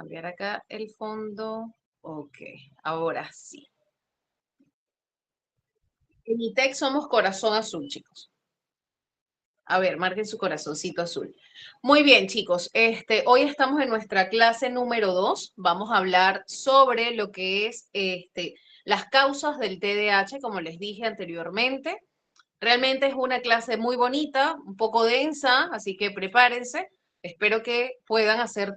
cambiar acá el fondo. Ok, ahora sí. En ITEC somos corazón azul, chicos. A ver, marquen su corazoncito azul. Muy bien, chicos. Hoy estamos en nuestra clase número 2. Vamos a hablar sobre lo que es las causas del TDAH, como les dije anteriormente. Realmente es una clase muy bonita, un poco densa, así que prepárense. Espero que puedan hacer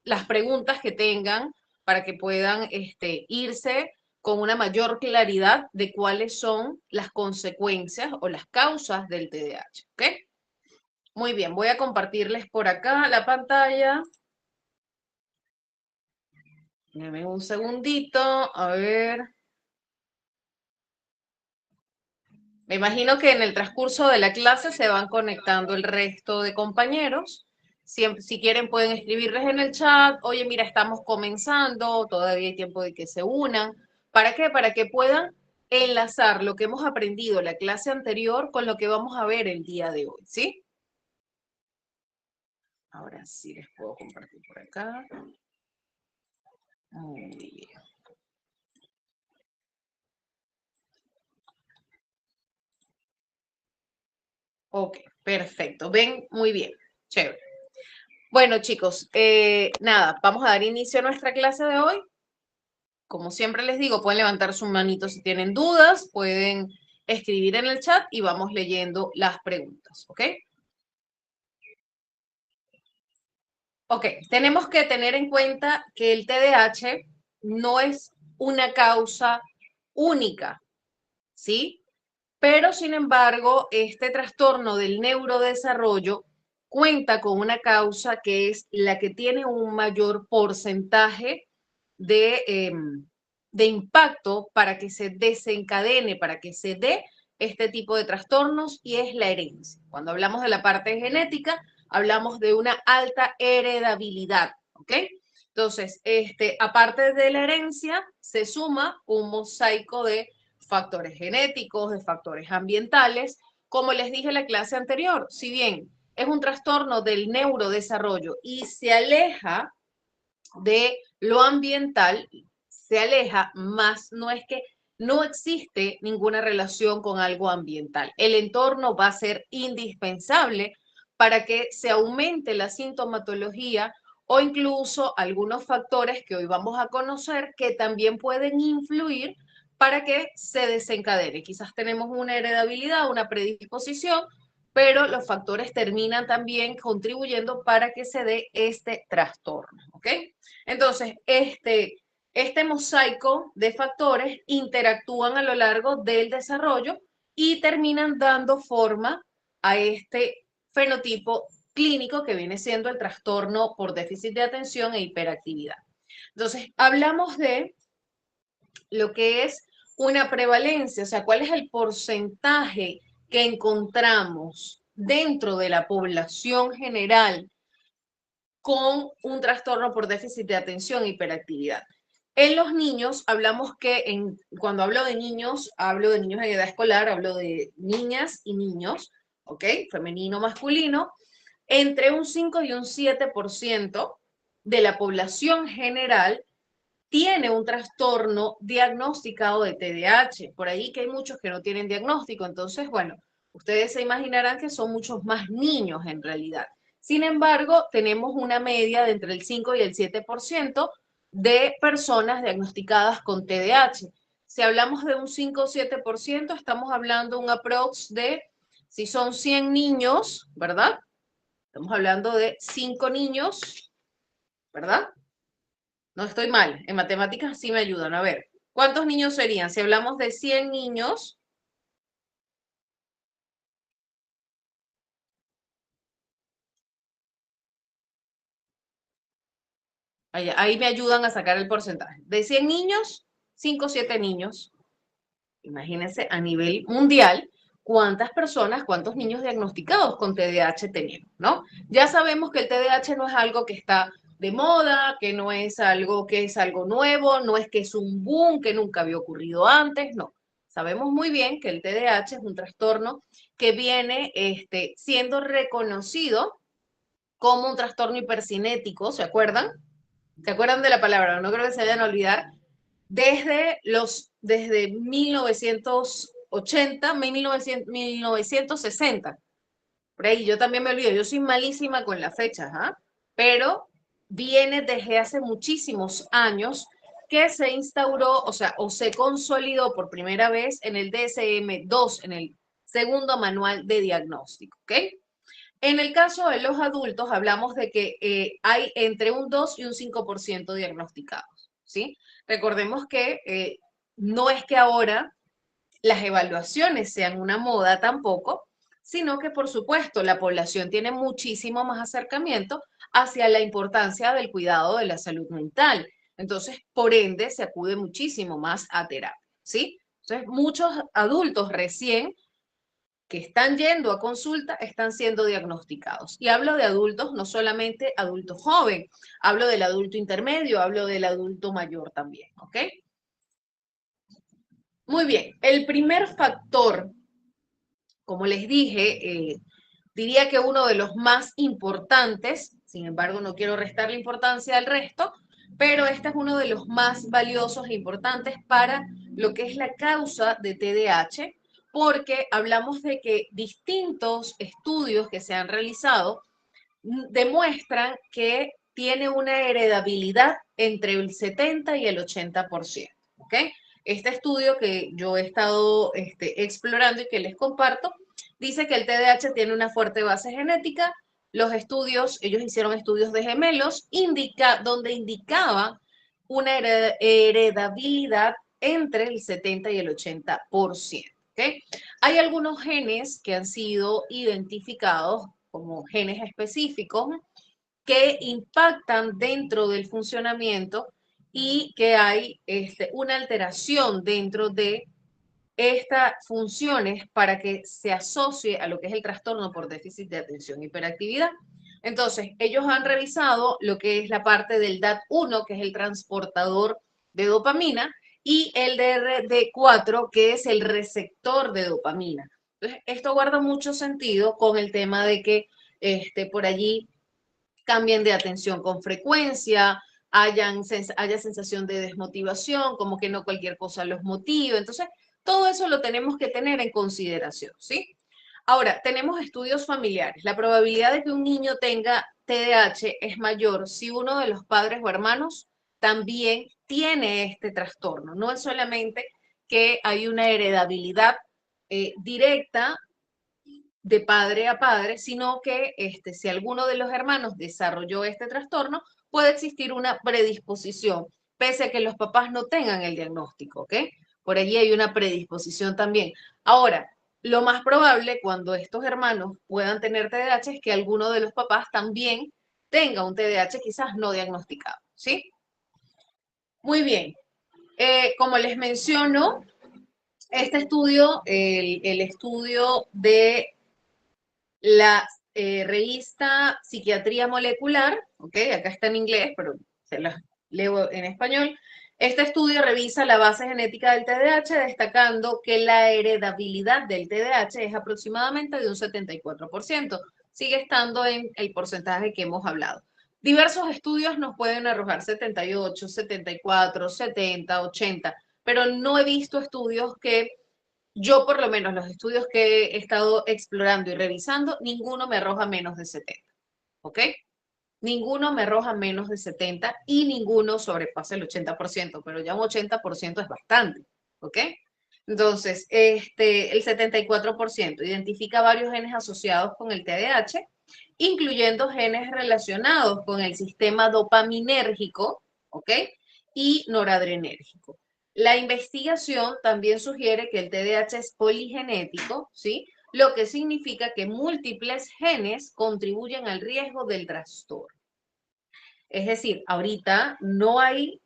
las preguntas que tengan para que puedan irse con una mayor claridad de cuáles son las consecuencias o las causas del TDAH. ¿Ok? Muy bien, voy a compartirles por acá la pantalla. Denme un segundito, a ver. Me imagino que en el transcurso de la clase se van conectando el resto de compañeros. Si quieren pueden escribirles en el chat, oye, mira, estamos comenzando, todavía hay tiempo de que se unan. ¿Para qué? Para que puedan enlazar lo que hemos aprendido en la clase anterior con lo que vamos a ver el día de hoy, ¿sí? Ahora sí les puedo compartir por acá. Muy bien. Ok, perfecto. Ven, muy bien. Chévere. Bueno, chicos, nada, vamos a dar inicio a nuestra clase de hoy. Como siempre les digo, pueden levantar su manito si tienen dudas, pueden escribir en el chat y vamos leyendo las preguntas, ¿ok? Ok, tenemos que tener en cuenta que el TDAH no es una causa única, ¿sí? Pero, sin embargo, este trastorno del neurodesarrollo cuenta con una causa que es la que tiene un mayor porcentaje de impacto para que se desencadene, para que se dé este tipo de trastornos y es la herencia. Cuando hablamos de la parte genética, hablamos de una alta heredabilidad, ¿ok? Entonces, aparte de la herencia, se suma un mosaico de factores genéticos, de factores ambientales. Como les dije en la clase anterior, si bien es un trastorno del neurodesarrollo y se aleja de lo ambiental, se aleja, más no es que no existe ninguna relación con algo ambiental. El entorno va a ser indispensable para que se aumente la sintomatología o incluso algunos factores que hoy vamos a conocer que también pueden influir para que se desencadene. Quizás tenemos una heredabilidad, una predisposición, pero los factores terminan también contribuyendo para que se dé este trastorno, ¿ok? Entonces, este mosaico de factores interactúan a lo largo del desarrollo y terminan dando forma a este fenotipo clínico que viene siendo el trastorno por déficit de atención e hiperactividad. Entonces, hablamos de lo que es una prevalencia, o sea, cuál es el porcentaje que encontramos dentro de la población general con un trastorno por déficit de atención e hiperactividad. En los niños, hablamos que cuando hablo de niños en edad escolar, hablo de niñas y niños, ¿ok? Femenino, masculino, entre un 5 y un 7% de la población general tiene un trastorno diagnosticado de TDAH. Por ahí que hay muchos que no tienen diagnóstico. Entonces, bueno, ustedes se imaginarán que son muchos más niños en realidad. Sin embargo, tenemos una media de entre el 5 y el 7% de personas diagnosticadas con TDAH. Si hablamos de un 5 o 7%, estamos hablando de un aprox de, si son 100 niños, ¿verdad? Estamos hablando de 5 niños, ¿verdad? No estoy mal. En matemáticas sí me ayudan. A ver, ¿cuántos niños serían? Si hablamos de 100 niños, ahí me ayudan a sacar el porcentaje. De 100 niños, 5 o 7 niños. Imagínense a nivel mundial cuántas personas, cuántos niños diagnosticados con TDAH tenemos, ¿no? Ya sabemos que el TDAH no es algo que está de moda, que no es algo que es algo nuevo, no es que es un boom que nunca había ocurrido antes, no. Sabemos muy bien que el TDAH es un trastorno que viene siendo reconocido como un trastorno hipercinético, ¿se acuerdan? ¿Se acuerdan de la palabra? No creo que se vayan a olvidar. Desde 1980, 1960. Por ahí, yo también me olvido, yo soy malísima con las fechas, ¿ah? Pero viene desde hace muchísimos años que se instauró, o sea, o se consolidó por primera vez en el DSM-2, en el segundo manual de diagnóstico, ¿ok? En el caso de los adultos, hablamos de que hay entre un 2 y un 5% diagnosticados, ¿sí? Recordemos que no es que ahora las evaluaciones sean una moda tampoco, sino que por supuesto la población tiene muchísimo más acercamiento hacia la importancia del cuidado de la salud mental. Entonces, por ende, se acude muchísimo más a terapia, ¿sí? Entonces, muchos adultos recién que están yendo a consulta están siendo diagnosticados. Y hablo de adultos, no solamente adulto joven, hablo del adulto intermedio, hablo del adulto mayor también, ¿ok? Muy bien, el primer factor, como les dije, diría que uno de los más importantes, sin embargo no quiero restarle importancia al resto, pero este es uno de los más valiosos e importantes para lo que es la causa de TDAH, porque hablamos de que distintos estudios que se han realizado demuestran que tiene una heredabilidad entre el 70 y el 80%. ¿Ok? Este estudio que yo he estado explorando y que les comparto, dice que el TDAH tiene una fuerte base genética. Los estudios, ellos hicieron estudios de gemelos, donde indicaba una heredabilidad entre el 70 y el 80%. ¿Okay? Hay algunos genes que han sido identificados como genes específicos que impactan dentro del funcionamiento y que hay una alteración dentro de estas funciones para que se asocie a lo que es el trastorno por déficit de atención e hiperactividad. Entonces, ellos han revisado lo que es la parte del DAT1, que es el transportador de dopamina, y el DRD4, que es el receptor de dopamina. Entonces, esto guarda mucho sentido con el tema de que por allí cambien de atención con frecuencia, haya sensación de desmotivación, como que no cualquier cosa los motive. Entonces, todo eso lo tenemos que tener en consideración, ¿sí? Ahora, tenemos estudios familiares. La probabilidad de que un niño tenga TDAH es mayor si uno de los padres o hermanos también tiene este trastorno. No es solamente que hay una heredabilidad directa de padre a padre, sino que si alguno de los hermanos desarrolló este trastorno, puede existir una predisposición, pese a que los papás no tengan el diagnóstico, ¿ok? Por allí hay una predisposición también. Ahora, lo más probable cuando estos hermanos puedan tener TDAH es que alguno de los papás también tenga un TDAH quizás no diagnosticado, ¿sí? Muy bien. Como les menciono, este estudio, el estudio de la revista Psiquiatría Molecular, ¿ok? Acá está en inglés, pero se las leo en español. Este estudio revisa la base genética del TDAH, destacando que la heredabilidad del TDAH es aproximadamente de un 74%. Sigue estando en el porcentaje que hemos hablado. Diversos estudios nos pueden arrojar 78, 74, 70, 80, pero no he visto estudios que yo, por lo menos, los estudios que he estado explorando y revisando, ninguno me arroja menos de 70, ¿ok? Ninguno me arroja menos de 70 y ninguno sobrepasa el 80%, pero ya un 80% es bastante, ¿ok? Entonces, el 74% identifica varios genes asociados con el TDAH, incluyendo genes relacionados con el sistema dopaminérgico, ¿ok? Y noradrenérgico. La investigación también sugiere que el TDAH es poligenético, ¿sí? Lo que significa que múltiples genes contribuyen al riesgo del trastorno. Es decir, ahorita no hay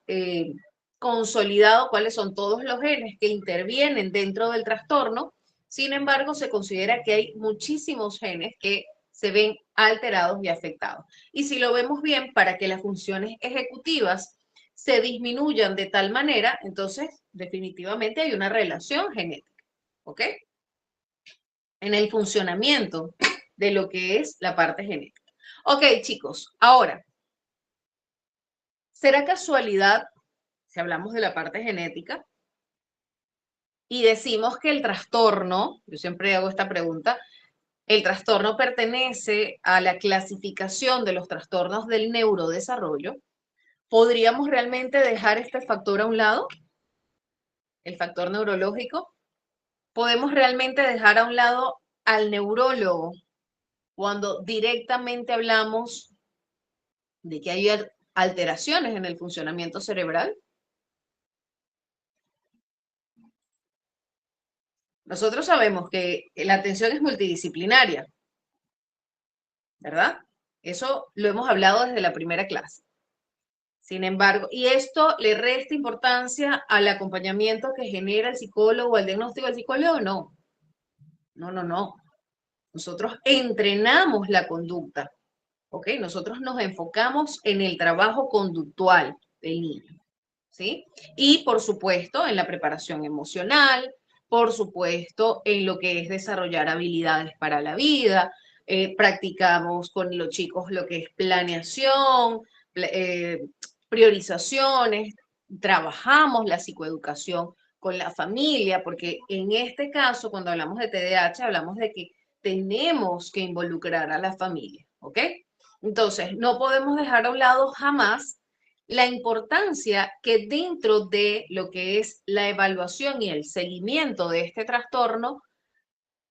consolidado cuáles son todos los genes que intervienen dentro del trastorno, sin embargo, se considera que hay muchísimos genes que se ven alterados y afectados. Y si lo vemos bien, para que las funciones ejecutivas se disminuyan de tal manera, entonces definitivamente hay una relación genética, ¿ok? En el funcionamiento de lo que es la parte genética. Ok, chicos, ahora, ¿Será casualidad, si hablamos de la parte genética, y decimos que el trastorno, yo siempre hago esta pregunta, el trastorno pertenece a la clasificación de los trastornos del neurodesarrollo? ¿Podríamos realmente dejar este factor a un lado, el factor neurológico? ¿Podemos realmente dejar a un lado al neurólogo cuando directamente hablamos de que hay alteraciones en el funcionamiento cerebral? Nosotros sabemos que la atención es multidisciplinaria, ¿verdad? Eso lo hemos hablado desde la primera clase. Sin embargo, y esto le resta importancia al acompañamiento que genera el psicólogo, al diagnóstico del psicólogo, no. No, no, no. Nosotros entrenamos la conducta, ¿ok? Nosotros nos enfocamos en el trabajo conductual del niño, ¿sí? Y por supuesto en la preparación emocional, por supuesto en lo que es desarrollar habilidades para la vida. Practicamos con los chicos lo que es planeación, priorizaciones, trabajamos la psicoeducación con la familia, porque en este caso, cuando hablamos de TDAH, hablamos de que tenemos que involucrar a la familia, ¿ok? Entonces, no podemos dejar a un lado jamás la importancia que dentro de lo que es la evaluación y el seguimiento de este trastorno,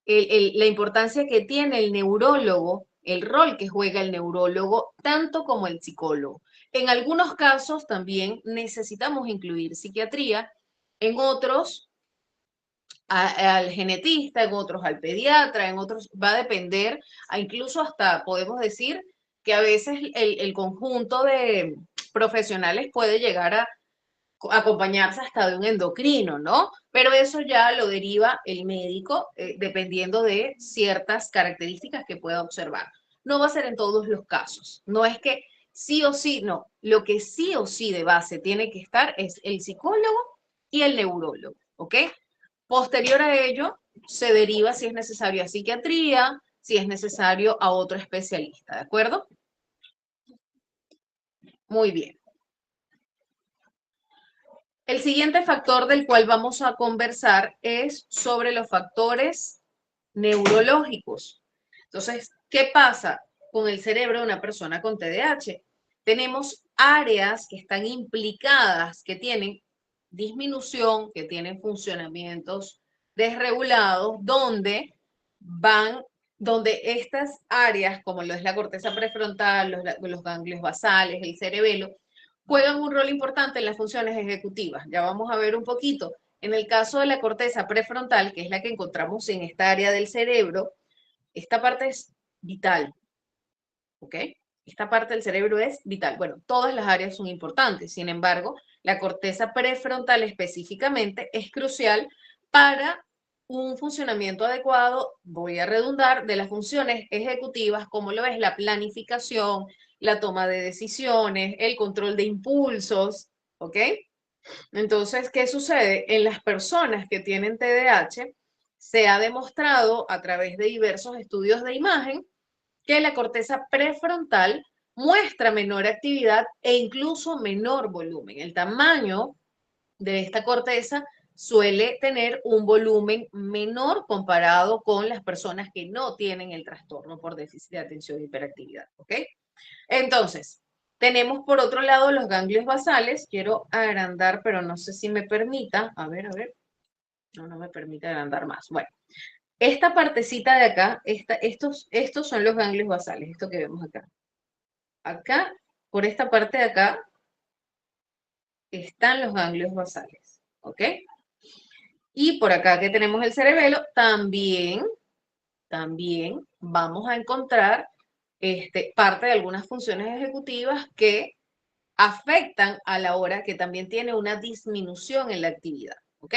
la importancia que tiene el neurólogo, el rol que juega el neurólogo, tanto como el psicólogo. En algunos casos también necesitamos incluir psiquiatría, en otros al genetista, en otros al pediatra, en otros va a depender, incluso hasta podemos decir que a veces el conjunto de profesionales puede llegar a acompañarse hasta de un endocrino, ¿no? Pero eso ya lo deriva el médico dependiendo de ciertas características que pueda observar. No va a ser en todos los casos. No es que sí o sí, no. Lo que sí o sí de base tiene que estar es el psicólogo y el neurólogo, ¿ok? Posterior a ello, se deriva si es necesario a psiquiatría, si es necesario a otro especialista, ¿de acuerdo? Muy bien. El siguiente factor del cual vamos a conversar es sobre los factores neurológicos. Entonces, ¿qué pasa con el cerebro de una persona con TDAH? Tenemos áreas que están implicadas, que tienen disminución, que tienen funcionamientos desregulados, donde estas áreas, como lo es la corteza prefrontal, los ganglios basales, el cerebelo, juegan un rol importante en las funciones ejecutivas. Ya vamos a ver un poquito. En el caso de la corteza prefrontal, que es la que encontramos en esta área del cerebro, esta parte es vital, ¿ok? Esta parte del cerebro es vital. Bueno, todas las áreas son importantes, sin embargo, la corteza prefrontal específicamente es crucial para un funcionamiento adecuado, voy a redundar, de las funciones ejecutivas, como lo es la planificación, la toma de decisiones, el control de impulsos, ¿ok? Entonces, ¿qué sucede? En las personas que tienen TDAH, se ha demostrado a través de diversos estudios de imagen que la corteza prefrontal muestra menor actividad e incluso menor volumen. El tamaño de esta corteza suele tener un volumen menor comparado con las personas que no tienen el trastorno por déficit de atención e hiperactividad, ¿ok? Entonces, tenemos por otro lado los ganglios basales. Quiero agrandar, pero no sé si me permita. A ver. No, no me permite agrandar más. Bueno, esta partecita de acá, estos son los ganglios basales, esto que vemos acá. Acá, por esta parte de acá, están los ganglios basales, ¿ok? Y por acá que tenemos el cerebelo, también vamos a encontrar parte de algunas funciones ejecutivas que afectan a la hora que también tiene una disminución en la actividad, ¿ok?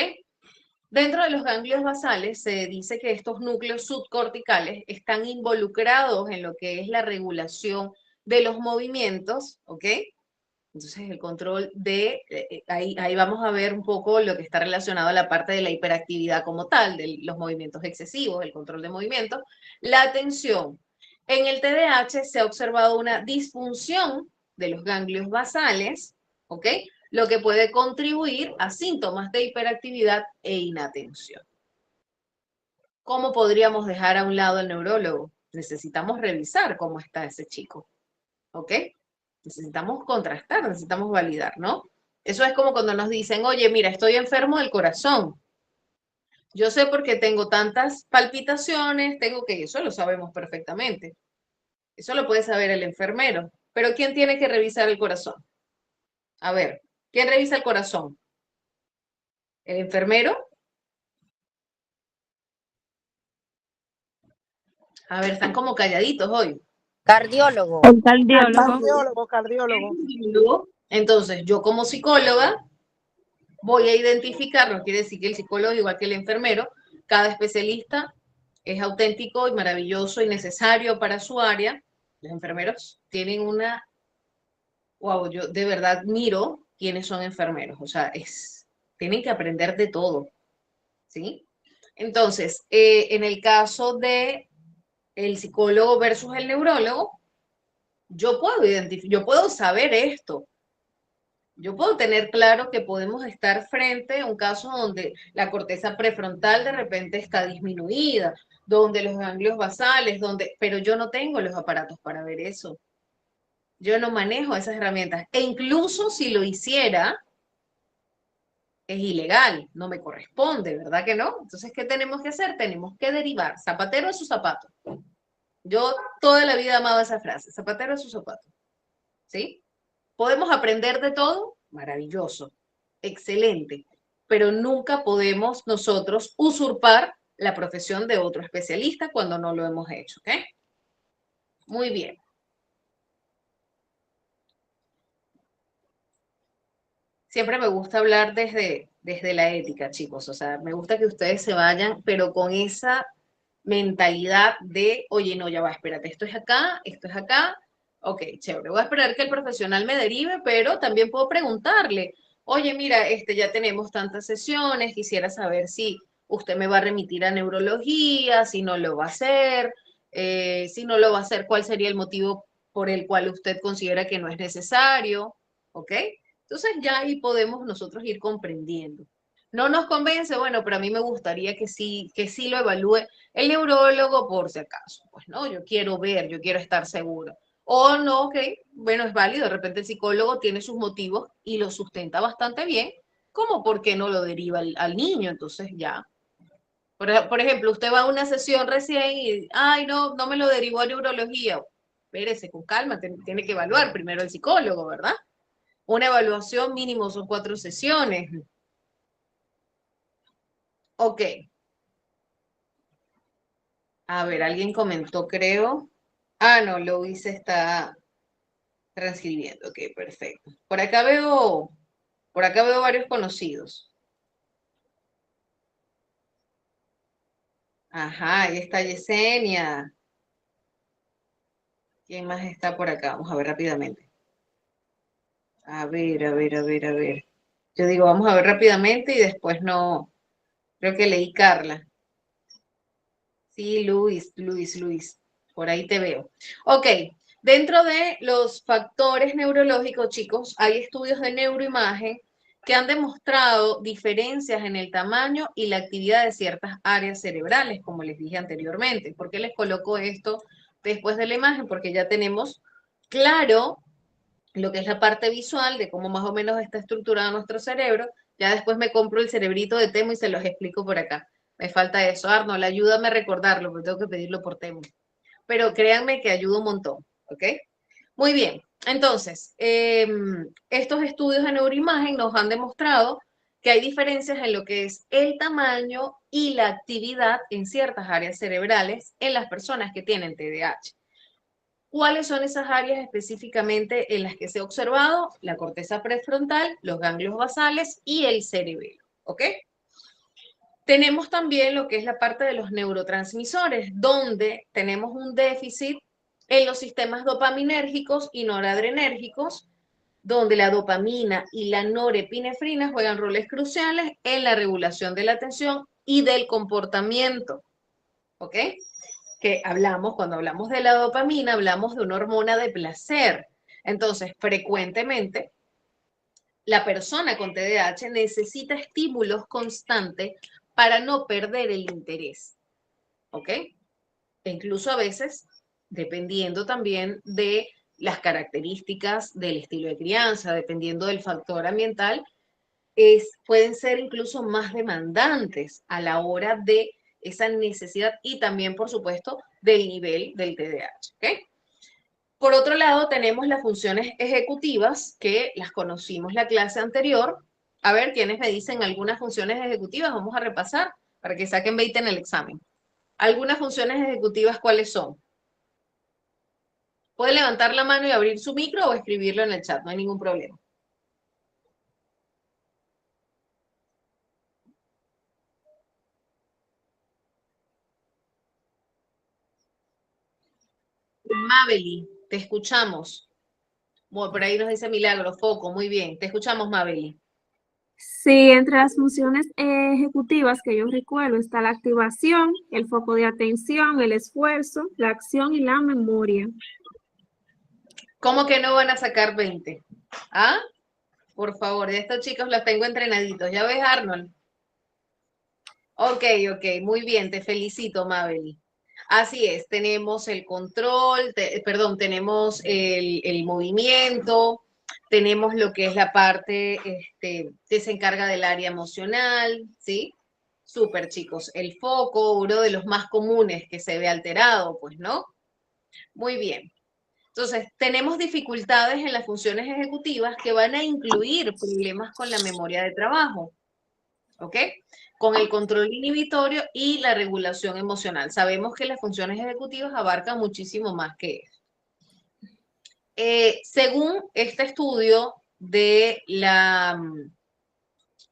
Dentro de los ganglios basales se dice que estos núcleos subcorticales están involucrados en lo que es la regulación de los movimientos, ¿ok? Entonces el control ahí vamos a ver un poco lo que está relacionado a la parte de la hiperactividad como tal, de los movimientos excesivos, el control de movimientos, la atención. En el TDAH se ha observado una disfunción de los ganglios basales, ¿ok? Lo que puede contribuir a síntomas de hiperactividad e inatención. ¿Cómo podríamos dejar a un lado al neurólogo? Necesitamos revisar cómo está ese chico, ¿ok? Necesitamos contrastar, necesitamos validar, ¿no? Eso es como cuando nos dicen, oye, mira, estoy enfermo del corazón. Yo sé por qué tengo tantas palpitaciones, tengo que, eso lo sabemos perfectamente. Eso lo puede saber el enfermero. Pero ¿quién tiene que revisar el corazón? A ver, ¿quién revisa el corazón? ¿El enfermero? A ver, están como calladitos hoy. Cardiólogo. El cardiólogo. Cardiólogo. Entonces, yo como psicóloga voy a identificar, no quiere decir que el psicólogo, igual que el enfermero, cada especialista es auténtico y maravilloso y necesario para su área. Los enfermeros tienen una, wow, yo de verdad miro quiénes son enfermeros, o sea, tienen que aprender de todo, ¿sí? Entonces, en el caso de el psicólogo versus el neurólogo, yo puedo identificar, yo puedo saber esto. Yo puedo tener claro que podemos estar frente a un caso donde la corteza prefrontal de repente está disminuida, donde los ganglios basales, pero yo no tengo los aparatos para ver eso. Yo no manejo esas herramientas. E incluso si lo hiciera, es ilegal, no me corresponde, ¿verdad que no? Entonces, ¿qué tenemos que hacer? Tenemos que derivar. Zapatero a su zapato. Yo toda la vida amaba esa frase, zapatero a su zapato. ¿Sí? ¿Podemos aprender de todo? Maravilloso, excelente, pero nunca podemos nosotros usurpar la profesión de otro especialista cuando no lo hemos hecho, ¿ok? Muy bien. Siempre me gusta hablar desde la ética, chicos, o sea, me gusta que ustedes se vayan, pero con esa mentalidad de, oye, no, ya va, espérate, esto es acá, ok, chévere, voy a esperar que el profesional me derive, pero también puedo preguntarle, oye, mira, ya tenemos tantas sesiones, quisiera saber si usted me va a remitir a neurología, si no lo va a hacer, si no lo va a hacer, cuál sería el motivo por el cual usted considera que no es necesario, ¿ok? Entonces ya ahí podemos nosotros ir comprendiendo. No nos convence, bueno, pero a mí me gustaría que sí lo evalúe el neurólogo por si acaso. Pues no, yo quiero ver, yo quiero estar segura. O no, ok, bueno, es válido, de repente el psicólogo tiene sus motivos y lo sustenta bastante bien, como por qué no lo deriva al niño, entonces ya. Por ejemplo, usted va a una sesión recién y, ay, no, no me lo derivó a neurología. Espérese, con calma, tiene que evaluar primero el psicólogo, ¿verdad? Una evaluación mínimo son 4 sesiones. Ok. A ver, alguien comentó, creo. Ah, no, Luis está transcribiendo. Ok, perfecto. Por acá veo varios conocidos. Ajá, ahí está Yesenia. ¿Quién más está por acá? Vamos a ver rápidamente. A ver, a ver, a ver, a ver. Yo digo, vamos a ver rápidamente y después no. Creo que leí Carla. Sí, Luis. Por ahí te veo. Ok, dentro de los factores neurológicos, chicos, hay estudios de neuroimagen que han demostrado diferencias en el tamaño y la actividad de ciertas áreas cerebrales, como les dije anteriormente. ¿Por qué les coloco esto después de la imagen? Porque ya tenemos claro lo que es la parte visual de cómo más o menos está estructurado nuestro cerebro. Ya después me compro el cerebrito de Temo y se los explico por acá. Me falta eso. Arnold, ayúdame a recordarlo, porque tengo que pedirlo por Temo. Pero créanme que ayuda un montón, ¿ok? Muy bien. Entonces, estos estudios de neuroimagen nos han demostrado que hay diferencias en lo que es el tamaño y la actividad en ciertas áreas cerebrales en las personas que tienen TDAH. ¿Cuáles son esas áreas específicamente en las que se ha observado? La corteza prefrontal, los ganglios basales y el cerebelo, ¿ok? Tenemos también lo que es la parte de los neurotransmisores, donde tenemos un déficit en los sistemas dopaminérgicos y noradrenérgicos, donde la dopamina y la norepinefrina juegan roles cruciales en la regulación de la atención y del comportamiento, ¿ok? Que cuando hablamos de la dopamina, hablamos de una hormona de placer. Entonces, frecuentemente la persona con TDAH necesita estímulos constantes para no perder el interés, ¿ok? E incluso a veces, dependiendo también de las características del estilo de crianza, dependiendo del factor ambiental, pueden ser incluso más demandantes a la hora de esa necesidad y también, por supuesto, del nivel del TDAH. ¿Okay? Por otro lado, tenemos las funciones ejecutivas, que las conocimos la clase anterior. A ver, ¿quiénes me dicen algunas funciones ejecutivas? Vamos a repasar para que saquen 20 en el examen. Algunas funciones ejecutivas, ¿cuáles son? Puede levantar la mano y abrir su micro o escribirlo en el chat, no hay ningún problema. Mabeli, te escuchamos. Bueno, por ahí nos dice Milagro, foco, muy bien. Te escuchamos, Mabeli. Sí, entre las funciones ejecutivas que yo recuerdo está la activación, el foco de atención, el esfuerzo, la acción y la memoria. ¿Cómo que no van a sacar 20? ¿Ah? Por favor, estos chicos los tengo entrenaditos. ¿Ya ves, Arnold? Ok, ok, muy bien, te felicito, Mabel. Así es, tenemos el control, perdón, tenemos el movimiento, tenemos lo que es la parte que se encarga del área emocional, ¿sí? Súper, chicos. El foco, uno de los más comunes que se ve alterado, pues, ¿no? Muy bien. Entonces, tenemos dificultades en las funciones ejecutivas que van a incluir problemas con la memoria de trabajo, ¿ok? Con el control inhibitorio y la regulación emocional. Sabemos que las funciones ejecutivas abarcan muchísimo más que eso. Según este estudio de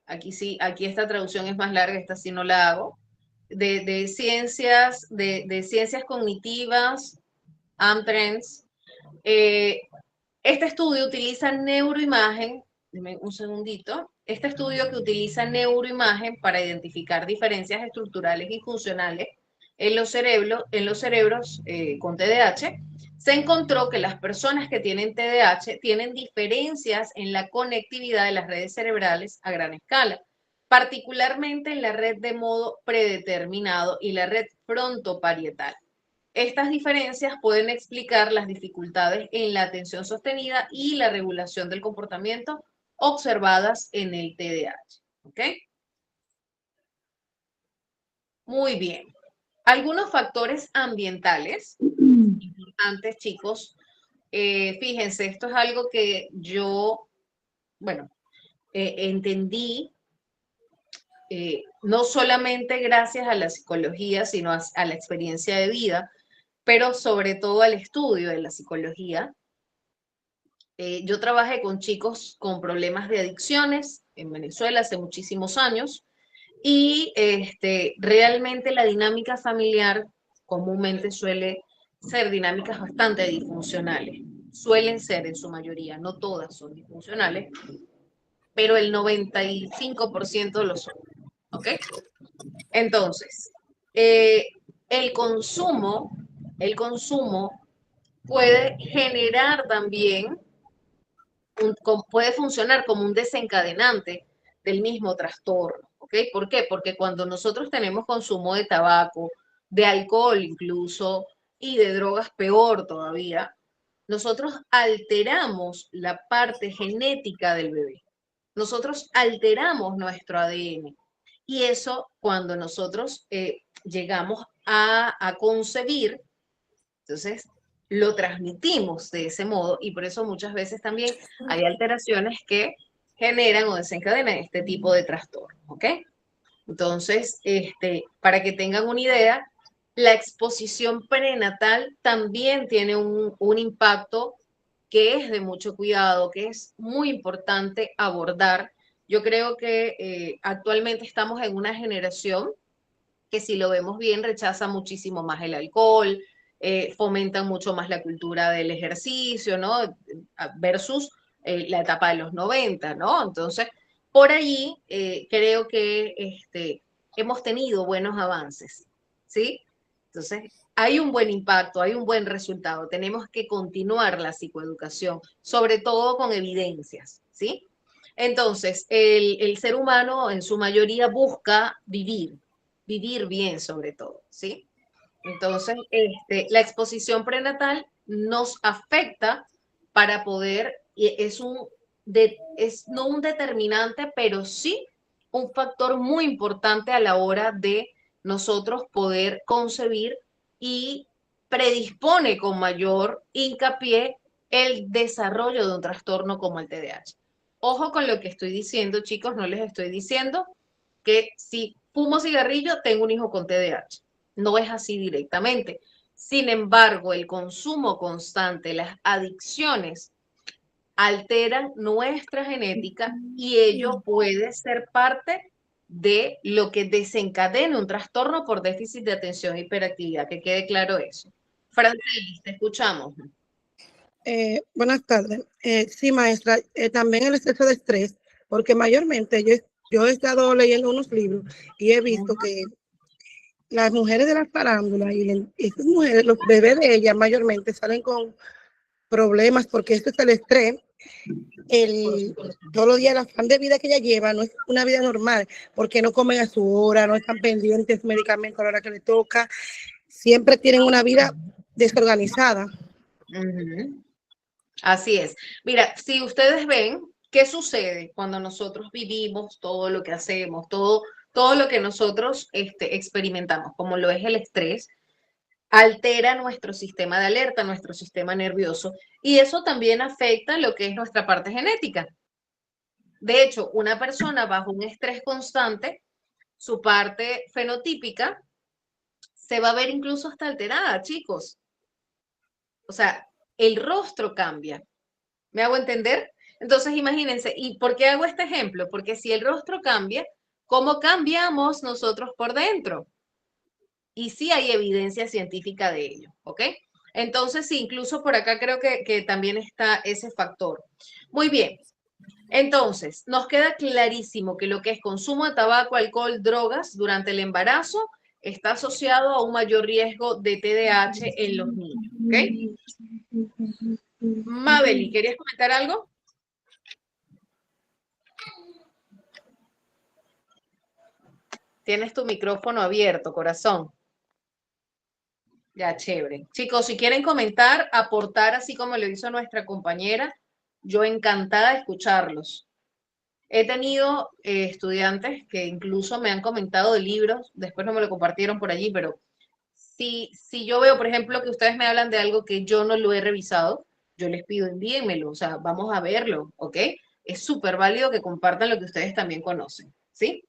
aquí sí, aquí esta traducción es más larga, esta sí no la hago, de ciencias cognitivas, AmTrends, este estudio utiliza neuroimagen, dime un segundito, este estudio que utiliza neuroimagen para identificar diferencias estructurales y funcionales en los cerebros con TDAH, se encontró que las personas que tienen TDAH tienen diferencias en la conectividad de las redes cerebrales a gran escala, particularmente en la red de modo predeterminado y la red frontoparietal. Estas diferencias pueden explicar las dificultades en la atención sostenida y la regulación del comportamiento observadas en el TDAH. ¿Ok? Muy bien. Algunos factores ambientales importantes, chicos. Fíjense, esto es algo que yo, bueno, entendí no solamente gracias a la psicología, sino a la experiencia de vida, pero sobre todo al estudio de la psicología. Yo trabajé con chicos con problemas de adicciones en Venezuela hace muchísimos años y realmente la dinámica familiar comúnmente suele ser dinámicas bastante disfuncionales. Suelen ser en su mayoría, no todas son disfuncionales, pero el 95% lo son. ¿Ok? Entonces, eh, el consumo, el consumo puede generar también puede funcionar como un desencadenante del mismo trastorno. ¿Ok? ¿Por qué? Porque cuando nosotros tenemos consumo de tabaco, de alcohol incluso, y de drogas peor todavía, nosotros alteramos la parte genética del bebé. Nosotros alteramos nuestro ADN. Y eso, cuando nosotros llegamos a concebir, entonces lo transmitimos de ese modo y por eso muchas veces también hay alteraciones que generan o desencadenan este tipo de trastorno, ¿ok? Entonces, para que tengan una idea, la exposición prenatal también tiene un impacto que es de mucho cuidado, que es muy importante abordar. Yo creo que actualmente estamos en una generación que si lo vemos bien rechaza muchísimo más el alcohol, fomentan mucho más la cultura del ejercicio, ¿no? Versus la etapa de los 90, ¿no? Entonces, por allí creo que hemos tenido buenos avances, ¿sí? Entonces, hay un buen impacto, hay un buen resultado. Tenemos que continuar la psicoeducación, sobre todo con evidencias, ¿sí? Entonces, el ser humano en su mayoría busca vivir bien sobre todo, ¿sí? Entonces, la exposición prenatal nos afecta para poder, y es no un determinante, pero sí un factor muy importante a la hora de nosotros poder concebir y predispone con mayor hincapié el desarrollo de un trastorno como el TDAH. Ojo con lo que estoy diciendo, chicos, no les estoy diciendo que si fumo cigarrillo tengo un hijo con TDAH. No es así directamente. Sin embargo, el consumo constante, las adicciones alteran nuestra genética y ello puede ser parte de lo que desencadena un trastorno por déficit de atención e hiperactividad. Que quede claro eso. Francis, te escuchamos. Buenas tardes. Sí, maestra, también el exceso de estrés, porque mayormente yo he estado leyendo unos libros y he visto que las mujeres de las farándulas y estas mujeres, los bebés de ellas mayormente salen con problemas porque esto es el estrés. Todos los días el afán de vida que ella lleva no es una vida normal, porque no comen a su hora, no están pendientes medicamentos a la hora que le toca, siempre tienen una vida desorganizada. Así es. Mira, si ustedes ven, ¿qué sucede cuando nosotros vivimos todo lo que hacemos, todo lo que nosotros experimentamos, como lo es el estrés? Altera nuestro sistema de alerta, nuestro sistema nervioso, y eso también afecta lo que es nuestra parte genética. De hecho, una persona bajo un estrés constante, su parte fenotípica se va a ver incluso hasta alterada, chicos. O sea, el rostro cambia. ¿Me hago entender? Entonces, imagínense, ¿y por qué hago este ejemplo? Porque si el rostro cambia, ¿cómo cambiamos nosotros por dentro? Y sí hay evidencia científica de ello, ¿ok? Entonces, sí, incluso por acá creo que también está ese factor. Muy bien. Entonces, nos queda clarísimo que lo que es consumo de tabaco, alcohol, drogas durante el embarazo está asociado a un mayor riesgo de TDAH en los niños, ¿ok? Mabel, ¿querías comentar algo? Tienes tu micrófono abierto, corazón. Ya, chévere. Chicos, si quieren comentar, aportar, así como lo hizo nuestra compañera, yo encantada de escucharlos. He tenido estudiantes que incluso me han comentado de libros, después no me lo compartieron por allí, pero si yo veo, por ejemplo, que ustedes me hablan de algo que yo no lo he revisado, yo les pido envíenmelo, o sea, vamos a verlo, ¿ok? Es súper válido que compartan lo que ustedes también conocen, ¿sí?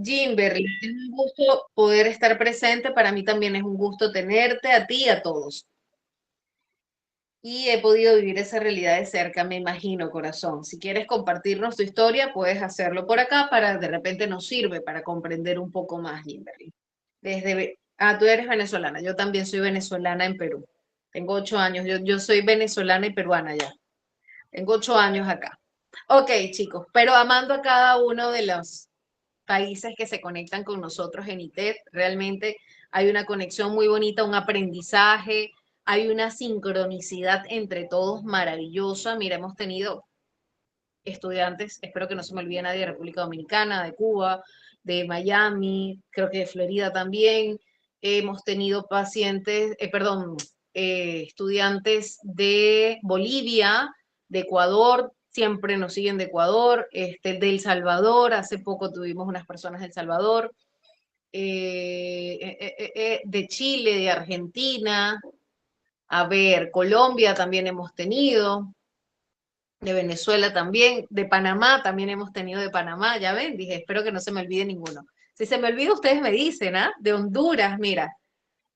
Jimberly, es un gusto poder estar presente. Para mí también es un gusto tenerte a ti y a todos. Y he podido vivir esa realidad de cerca, me imagino, corazón. Si quieres compartirnos tu historia, puedes hacerlo por acá para de repente nos sirve para comprender un poco más, Jimberly. Tú eres venezolana, yo también soy venezolana en Perú. Tengo 8 años, yo soy venezolana y peruana ya. Tengo 8 años acá. Ok, chicos, pero amando a cada uno de los países que se conectan con nosotros en ITED. Realmente hay una conexión muy bonita, un aprendizaje, hay una sincronicidad entre todos maravillosa. Mira, hemos tenido estudiantes, espero que no se me olvide nadie, de República Dominicana, de Cuba, de Miami, creo que de Florida también. Hemos tenido estudiantes de Bolivia, de Ecuador, siempre nos siguen de Ecuador, de El Salvador, hace poco tuvimos unas personas de El Salvador, de Chile, de Argentina, a ver, Colombia también hemos tenido, de Venezuela también, de Panamá también hemos tenido de Panamá, ya ven, dije, espero que no se me olvide ninguno. Si se me olvida, ustedes me dicen, ¿ah? De Honduras, mira.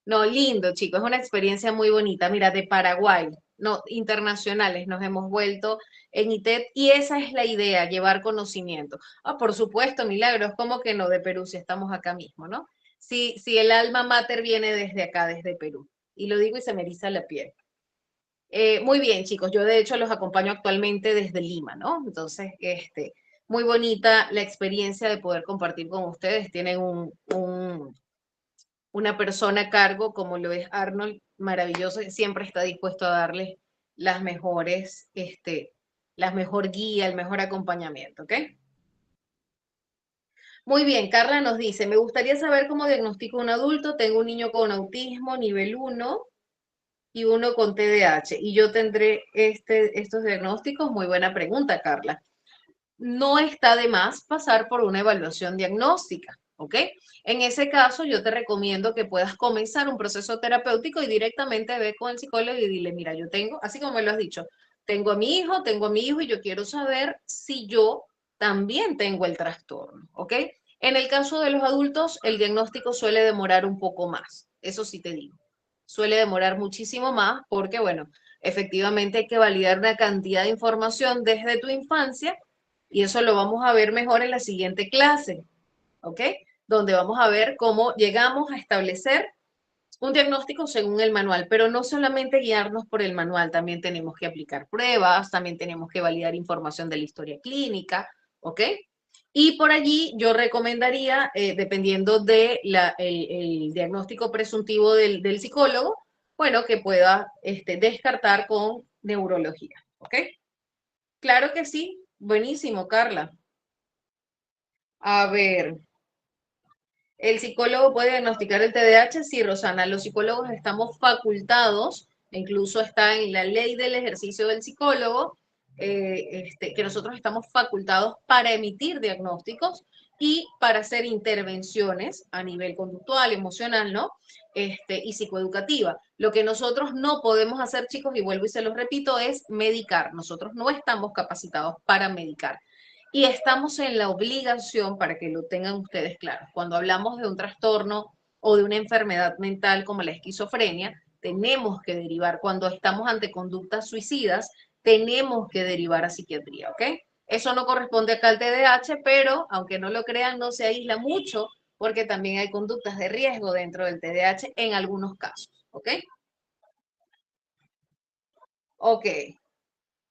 No, lindo, chicos, es una experiencia muy bonita. Mira, de Paraguay, no, internacionales, nos hemos vuelto en ITED y esa es la idea, llevar conocimiento. Ah, por supuesto, Milagros, ¿cómo que no de Perú si estamos acá mismo, no? Si el alma mater viene desde acá, desde Perú. Y lo digo y se me eriza la piel. Muy bien, chicos. Yo de hecho los acompaño actualmente desde Lima, ¿no? Entonces, muy bonita la experiencia de poder compartir con ustedes. Tienen una persona a cargo como lo es Arnold, maravilloso, que siempre está dispuesto a darles las mejores la mejor guía, el mejor acompañamiento, ¿ok? Muy bien, Carla nos dice, me gustaría saber cómo diagnostico a un adulto, tengo un niño con autismo nivel 1 y uno con TDAH, y yo tendré estos diagnósticos. Muy buena pregunta, Carla. No está de más pasar por una evaluación diagnóstica, ¿ok? En ese caso, yo te recomiendo que puedas comenzar un proceso terapéutico y directamente ve con el psicólogo y dile, mira, yo tengo, así como me lo has dicho, tengo a mi hijo y yo quiero saber si yo también tengo el trastorno, ¿ok? En el caso de los adultos, el diagnóstico suele demorar un poco más, eso sí te digo. Suele demorar muchísimo más porque, bueno, efectivamente hay que validar una cantidad de información desde tu infancia y eso lo vamos a ver mejor en la siguiente clase, ¿ok? Donde vamos a ver cómo llegamos a establecer un diagnóstico según el manual, pero no solamente guiarnos por el manual, también tenemos que aplicar pruebas, también tenemos que validar información de la historia clínica, ¿ok? Y por allí yo recomendaría, dependiendo de el diagnóstico presuntivo del psicólogo, bueno, que pueda descartar con neurología, ¿ok? Claro que sí, buenísimo, Carla. A ver, ¿el psicólogo puede diagnosticar el TDAH? Sí, Rosana, los psicólogos estamos facultados, incluso está en la ley del ejercicio del psicólogo, que nosotros estamos facultados para emitir diagnósticos y para hacer intervenciones a nivel conductual, emocional, ¿no? Y psicoeducativa. Lo que nosotros no podemos hacer, chicos, y vuelvo y se los repito, es medicar. Nosotros no estamos capacitados para medicar. Y estamos en la obligación, para que lo tengan ustedes claro, cuando hablamos de un trastorno o de una enfermedad mental como la esquizofrenia, tenemos que derivar, cuando estamos ante conductas suicidas, tenemos que derivar a psiquiatría, ¿ok? Eso no corresponde acá al TDAH, pero aunque no lo crean, no se aísla mucho porque también hay conductas de riesgo dentro del TDAH en algunos casos, ¿ok? Ok.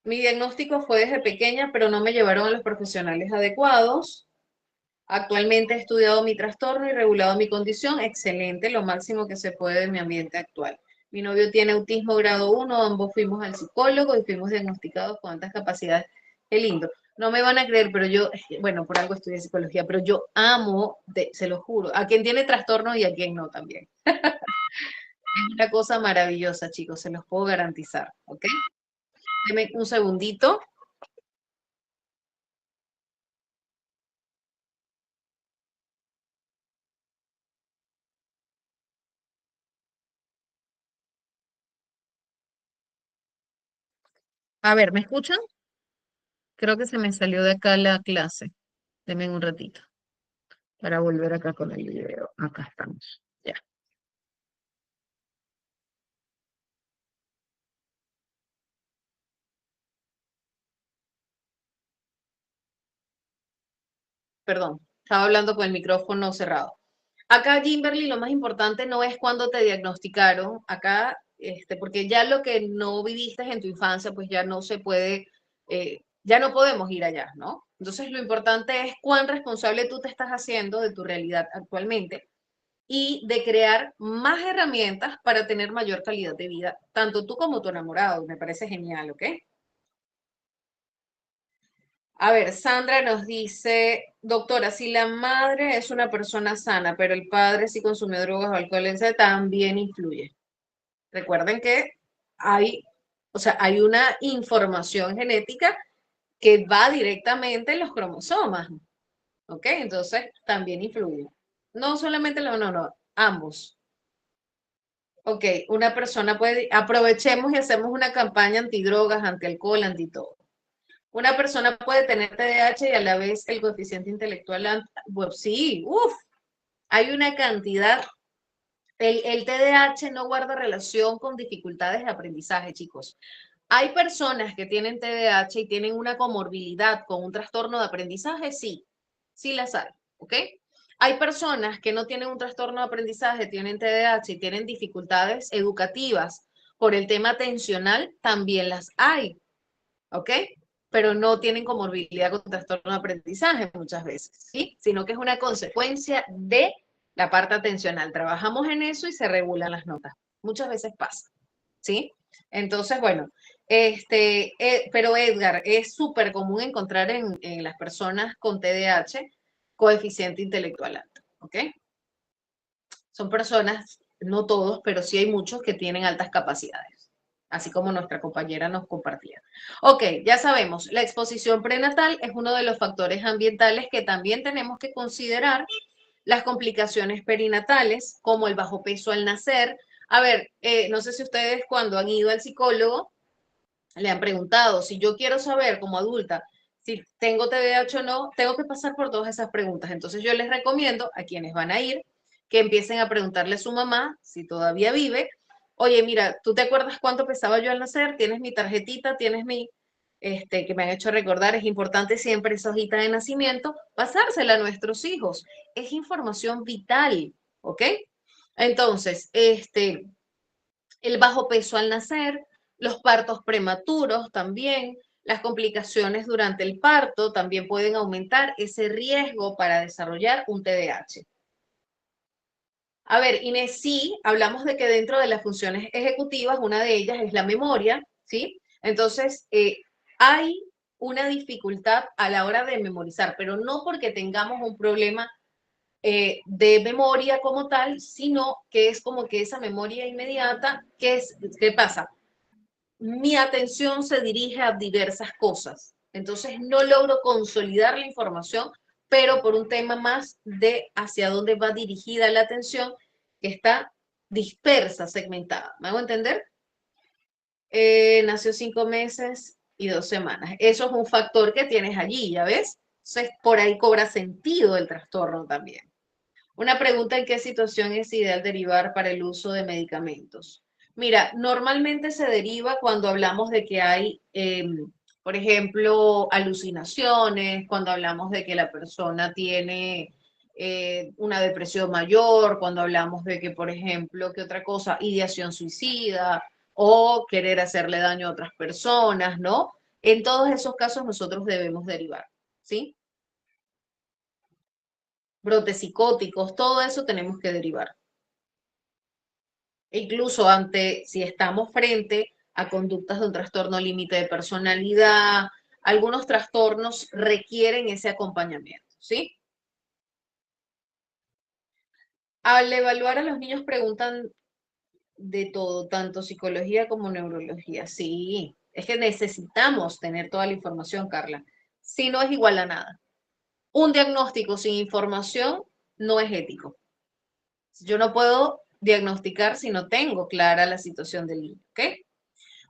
Mi diagnóstico fue desde pequeña, pero no me llevaron a los profesionales adecuados. Actualmente he estudiado mi trastorno y regulado mi condición. Excelente, lo máximo que se puede en mi ambiente actual. Mi novio tiene autismo grado 1, ambos fuimos al psicólogo y fuimos diagnosticados con altas capacidades. Qué lindo. No me van a creer, pero yo, bueno, por algo estudié psicología, pero yo amo, se lo juro, a quien tiene trastorno y a quien no también. Es una cosa maravillosa, chicos, se los puedo garantizar, ¿ok? Deme un segundito. A ver, ¿me escuchan? Creo que se me salió de acá la clase. Denme un ratito para volver acá con el video. Acá estamos. Ya. Perdón, estaba hablando con el micrófono cerrado. Acá, Kimberly, lo más importante no es cuándo te diagnosticaron. Acá, porque ya lo que no viviste en tu infancia, pues ya no se puede, ya no podemos ir allá, ¿no? Entonces, lo importante es cuán responsable tú te estás haciendo de tu realidad actualmente y de crear más herramientas para tener mayor calidad de vida, tanto tú como tu enamorado. Me parece genial, ¿ok? A ver, Sandra nos dice, doctora, si la madre es una persona sana, pero el padre sí consumió drogas o alcohol, etc., también influye. Recuerden que hay, o sea, hay una información genética que va directamente en los cromosomas, ¿ok? Entonces, también influye. No solamente lo, no, no, ambos. Ok, una persona puede, aprovechemos y hacemos una campaña antidrogas, antialcohol, anti todo. Una persona puede tener TDAH y a la vez el coeficiente intelectual, pues sí, uff, hay una cantidad. El TDAH no guarda relación con dificultades de aprendizaje, chicos. Hay personas que tienen TDAH y tienen una comorbilidad con un trastorno de aprendizaje, sí, sí las hay, ¿ok? Hay personas que no tienen un trastorno de aprendizaje, tienen TDAH y tienen dificultades educativas por el tema atencional, también las hay, ¿ok? Pero no tienen comorbilidad con trastorno de aprendizaje muchas veces, ¿sí? Sino que es una consecuencia de la parte atencional. Trabajamos en eso y se regulan las notas. Muchas veces pasa, ¿sí? Entonces, bueno, Pero Edgar, es súper común encontrar en las personas con TDAH coeficiente intelectual alto, ¿ok? Son personas, no todos, pero sí hay muchos que tienen altas capacidades, así como nuestra compañera nos compartía. Ok, ya sabemos, la exposición prenatal es uno de los factores ambientales que también tenemos que considerar, las complicaciones perinatales, como el bajo peso al nacer. A ver, no sé si ustedes cuando han ido al psicólogo le han preguntado, si yo quiero saber como adulta si tengo TDAH o no, tengo que pasar por todas esas preguntas. Entonces yo les recomiendo a quienes van a ir que empiecen a preguntarle a su mamá, si todavía vive, oye, mira, ¿tú te acuerdas cuánto pesaba yo al nacer? ¿Tienes mi tarjetita? ¿Tienes mi, que me han hecho recordar? Es importante siempre esa hojita de nacimiento, pasársela a nuestros hijos. Es información vital, ¿ok? Entonces, el bajo peso al nacer, los partos prematuros también, las complicaciones durante el parto también pueden aumentar ese riesgo para desarrollar un TDAH. A ver, Inés, sí, hablamos de que dentro de las funciones ejecutivas, una de ellas es la memoria, ¿sí? Entonces, hay una dificultad a la hora de memorizar, pero no porque tengamos un problema de memoria como tal, sino que es como que esa memoria inmediata, ¿qué pasa? Mi atención se dirige a diversas cosas, entonces no logro consolidar la información, pero por un tema más de hacia dónde va dirigida la atención, que está dispersa, segmentada. ¿Me hago entender? Nació 5 meses y 2 semanas. Eso es un factor que tienes allí, ¿ya ves? Entonces, por ahí cobra sentido el trastorno también. Una pregunta: ¿en qué situación es ideal derivar para el uso de medicamentos? Mira, normalmente se deriva cuando hablamos de que hay, por ejemplo, alucinaciones, cuando hablamos de que la persona tiene una depresión mayor, cuando hablamos de que, por ejemplo, ¿qué otra cosa? Ideación suicida o querer hacerle daño a otras personas, ¿no? En todos esos casos nosotros debemos derivar, ¿sí? Brotes psicóticos, todo eso tenemos que derivar. Incluso si estamos frente a conductas de un trastorno límite de personalidad, algunos trastornos requieren ese acompañamiento, ¿sí? Al evaluar a los niños preguntan de todo, tanto psicología como neurología. Sí, es que necesitamos tener toda la información, Carla. Si no, es igual a nada. Un diagnóstico sin información no es ético. Yo no puedo diagnosticar si no tengo clara la situación del niño, ¿ok?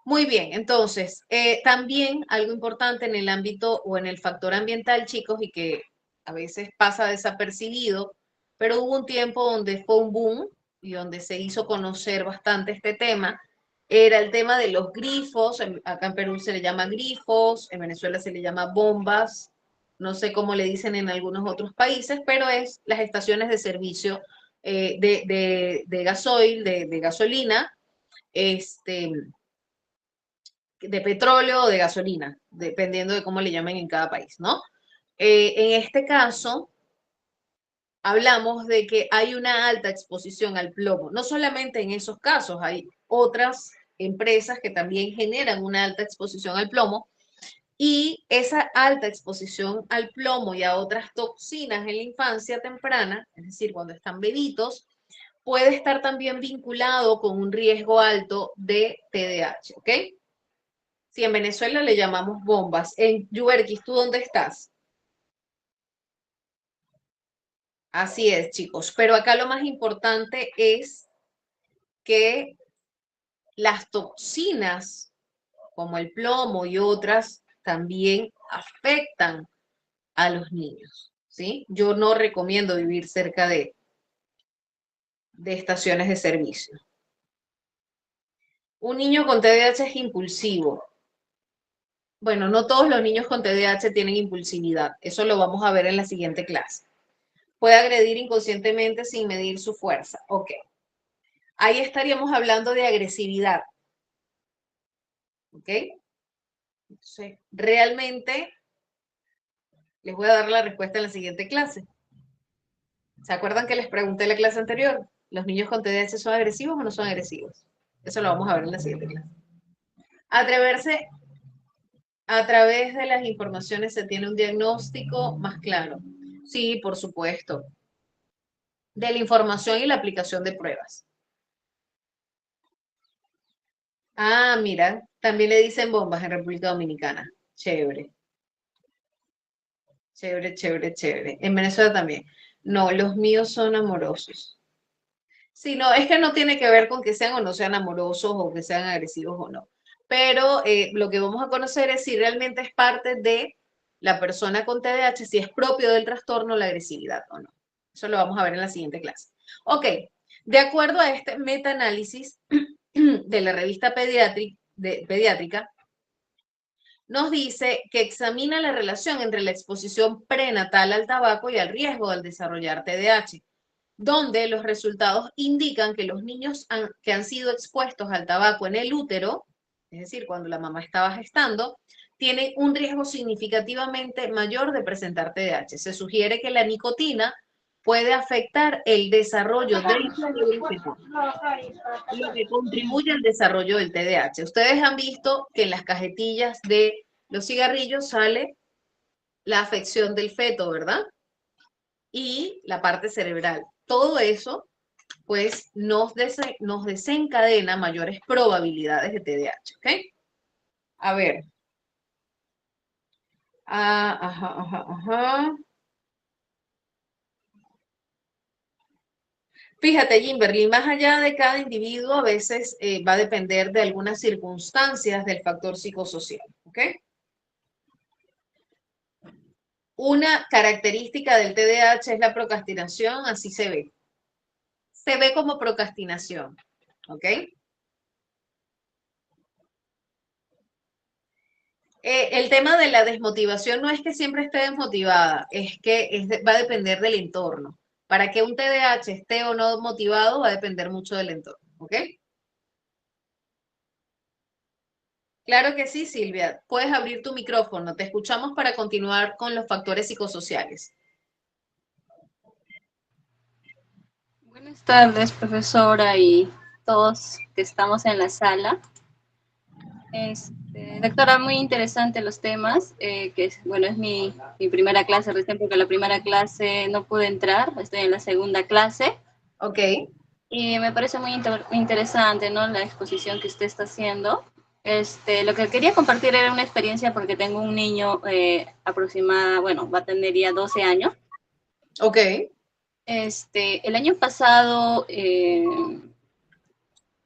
Muy bien, entonces, también algo importante en el ámbito o en el factor ambiental, chicos, y que a veces pasa desapercibido, pero hubo un tiempo donde fue un boom y donde se hizo conocer bastante este tema, era el tema de los grifos. Acá en Perú se le llama grifos, en Venezuela se le llama bombas, no sé cómo le dicen en algunos otros países, pero es las estaciones de servicio de gasoil, de gasolina, de petróleo o de gasolina, dependiendo de cómo le llamen en cada país, ¿no? En este caso, hablamos de que hay una alta exposición al plomo. No solamente en esos casos, hay otras empresas que también generan una alta exposición al plomo, y esa alta exposición al plomo y a otras toxinas en la infancia temprana, es decir, cuando están bebitos, puede estar también vinculado con un riesgo alto de TDAH, ¿ok? Sí, en Venezuela le llamamos bombas. En Yuberquis, ¿tú dónde estás? Así es, chicos. Pero acá lo más importante es que las toxinas, como el plomo y otras, también afectan a los niños, ¿sí? Yo no recomiendo vivir cerca de estaciones de servicio. Un niño con TDAH es impulsivo. Bueno, no todos los niños con TDAH tienen impulsividad. Eso lo vamos a ver en la siguiente clase. Puede agredir inconscientemente sin medir su fuerza. Ok. Ahí estaríamos hablando de agresividad. ¿Ok? Entonces, realmente les voy a dar la respuesta en la siguiente clase. ¿Se acuerdan que les pregunté en la clase anterior? ¿Los niños con TDAH son agresivos o no son agresivos? Eso lo vamos a ver en la siguiente clase. Atreverse a través de las informaciones se tiene un diagnóstico más claro. Sí, por supuesto. De la información y la aplicación de pruebas. Ah, mira, también le dicen bombas en República Dominicana. Chévere. Chévere, chévere, chévere. En Venezuela también. No, los míos son amorosos. Sí, no, es que no tiene que ver con que sean o no sean amorosos o que sean agresivos o no. Pero lo que vamos a conocer es si realmente es parte de la persona con TDAH, si es propio del trastorno la agresividad o no. Eso lo vamos a ver en la siguiente clase. Ok, de acuerdo a este metaanálisis de la revista pediátrica, nos dice que examina la relación entre la exposición prenatal al tabaco y al riesgo del desarrollar TDAH, donde los resultados indican que los niños que han sido expuestos al tabaco en el útero, es decir, cuando la mamá estaba gestando, tienen un riesgo significativamente mayor de presentar TDAH. Se sugiere que la nicotina puede afectar el desarrollo del cerebro fetal, lo que contribuye al desarrollo del TDAH. Ustedes han visto que en las cajetillas de los cigarrillos sale la afección del feto, ¿verdad? Y la parte cerebral. Todo eso, pues, nos desencadena mayores probabilidades de TDAH, ¿ok? A ver. Ajá. Fíjate, Kimberly, más allá de cada individuo, a veces va a depender de algunas circunstancias del factor psicosocial, ¿ok? Una característica del TDAH es la procrastinación, así se ve. Se ve como procrastinación, ¿ok? El tema de la desmotivación no es que siempre esté desmotivada, es que va a depender del entorno. Para que un TDAH esté o no motivado va a depender mucho del entorno, ¿ok? Claro que sí, Silvia. Puedes abrir tu micrófono. Te escuchamos para continuar con los factores psicosociales. Buenas tardes, profesora, y todos que estamos en la sala. Doctora, muy interesante los temas, que bueno, es mi primera clase recién, porque la primera clase no pude entrar, estoy en la segunda clase. Ok. Y me parece muy interesante, ¿no?, la exposición que usted está haciendo. Lo que quería compartir era una experiencia porque tengo un niño bueno, va a tener ya 12 años. Ok. El año pasado, en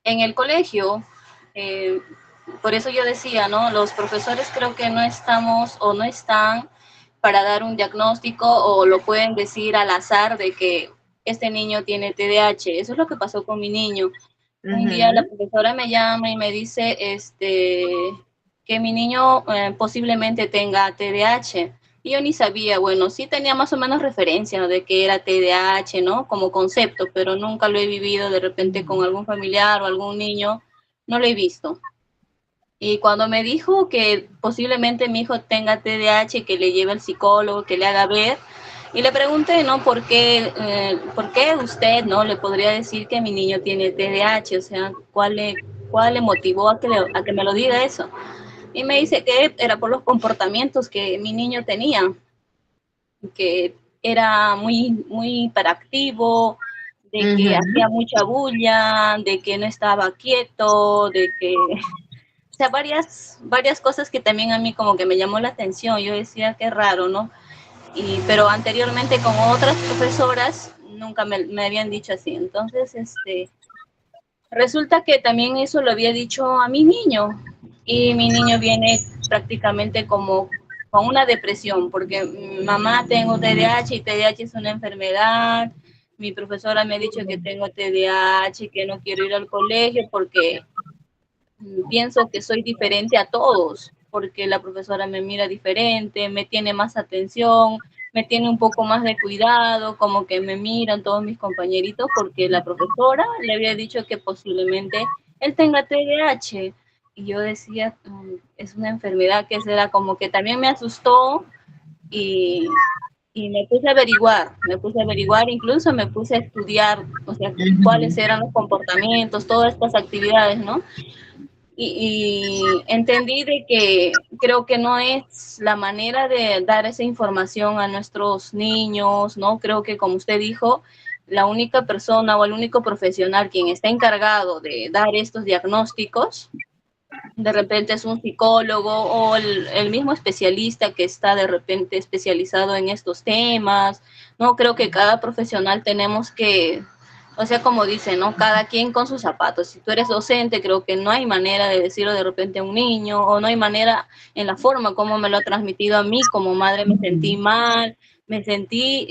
el colegio, por eso yo decía, ¿no?, los profesores creo que no estamos o no están para dar un diagnóstico, o lo pueden decir al azar de que este niño tiene TDAH. Eso es lo que pasó con mi niño. Un día la profesora me llama y me dice que mi niño posiblemente tenga TDAH. Y yo ni sabía, bueno, sí tenía más o menos referencia, ¿no?, de que era TDAH, ¿no?, como concepto, pero nunca lo he vivido de repente con algún familiar o algún niño, no lo he visto. Y cuando me dijo que posiblemente mi hijo tenga TDAH, que le lleve al psicólogo, que le haga ver, y le pregunté, ¿no?, ¿por qué usted, no, le podría decir que mi niño tiene TDAH? O sea, ¿cuál le motivó a que me lo diga eso? Y me dice que era por los comportamientos que mi niño tenía, que era muy hiperactivo, de que hacía mucha bulla, de que no estaba quieto, de que... O sea, varias cosas que también a mí como que me llamó la atención. Yo decía, qué raro, ¿no? Pero anteriormente con otras profesoras nunca me habían dicho así. Entonces, resulta que también eso lo había dicho a mi niño. Y mi niño viene prácticamente como con una depresión, porque mamá, tengo TDAH, y TDAH es una enfermedad. Mi profesora me ha dicho que tengo TDAH, que no quiero ir al colegio porque pienso que soy diferente a todos, porque la profesora me mira diferente, me tiene más atención, me tiene un poco más de cuidado, como que me miran todos mis compañeritos, porque la profesora le había dicho que posiblemente él tenga TDAH. Y yo decía, es una enfermedad que será, como que también me asustó, y me puse a averiguar, incluso me puse a estudiar, o sea, cuáles eran los comportamientos, todas estas actividades, ¿no? y entendí de que creo que no es la manera de dar esa información a nuestros niños, ¿no? Creo que, como usted dijo, la única persona o el único profesional quien está encargado de dar estos diagnósticos, de repente es un psicólogo o el mismo especialista que está de repente especializado en estos temas, ¿no? Creo que cada profesional tenemos que, o sea, como dicen, ¿no? Cada quien con sus zapatos. Si tú eres docente, creo que no hay manera de decirlo de repente a un niño, o no hay manera en la forma como me lo ha transmitido a mí como madre. Me sentí mal, me sentí,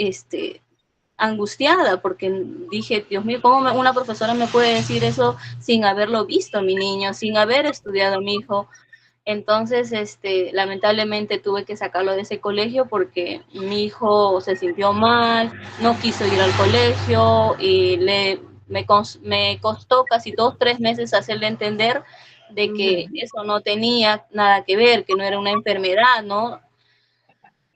angustiada porque dije, Dios mío, ¿cómo una profesora me puede decir eso sin haberlo visto a mi niño, sin haber estudiado a mi hijo? Entonces, lamentablemente tuve que sacarlo de ese colegio porque mi hijo se sintió mal, no quiso ir al colegio y me costó casi 2, 3 meses hacerle entender de que eso no tenía nada que ver, que no era una enfermedad, ¿no?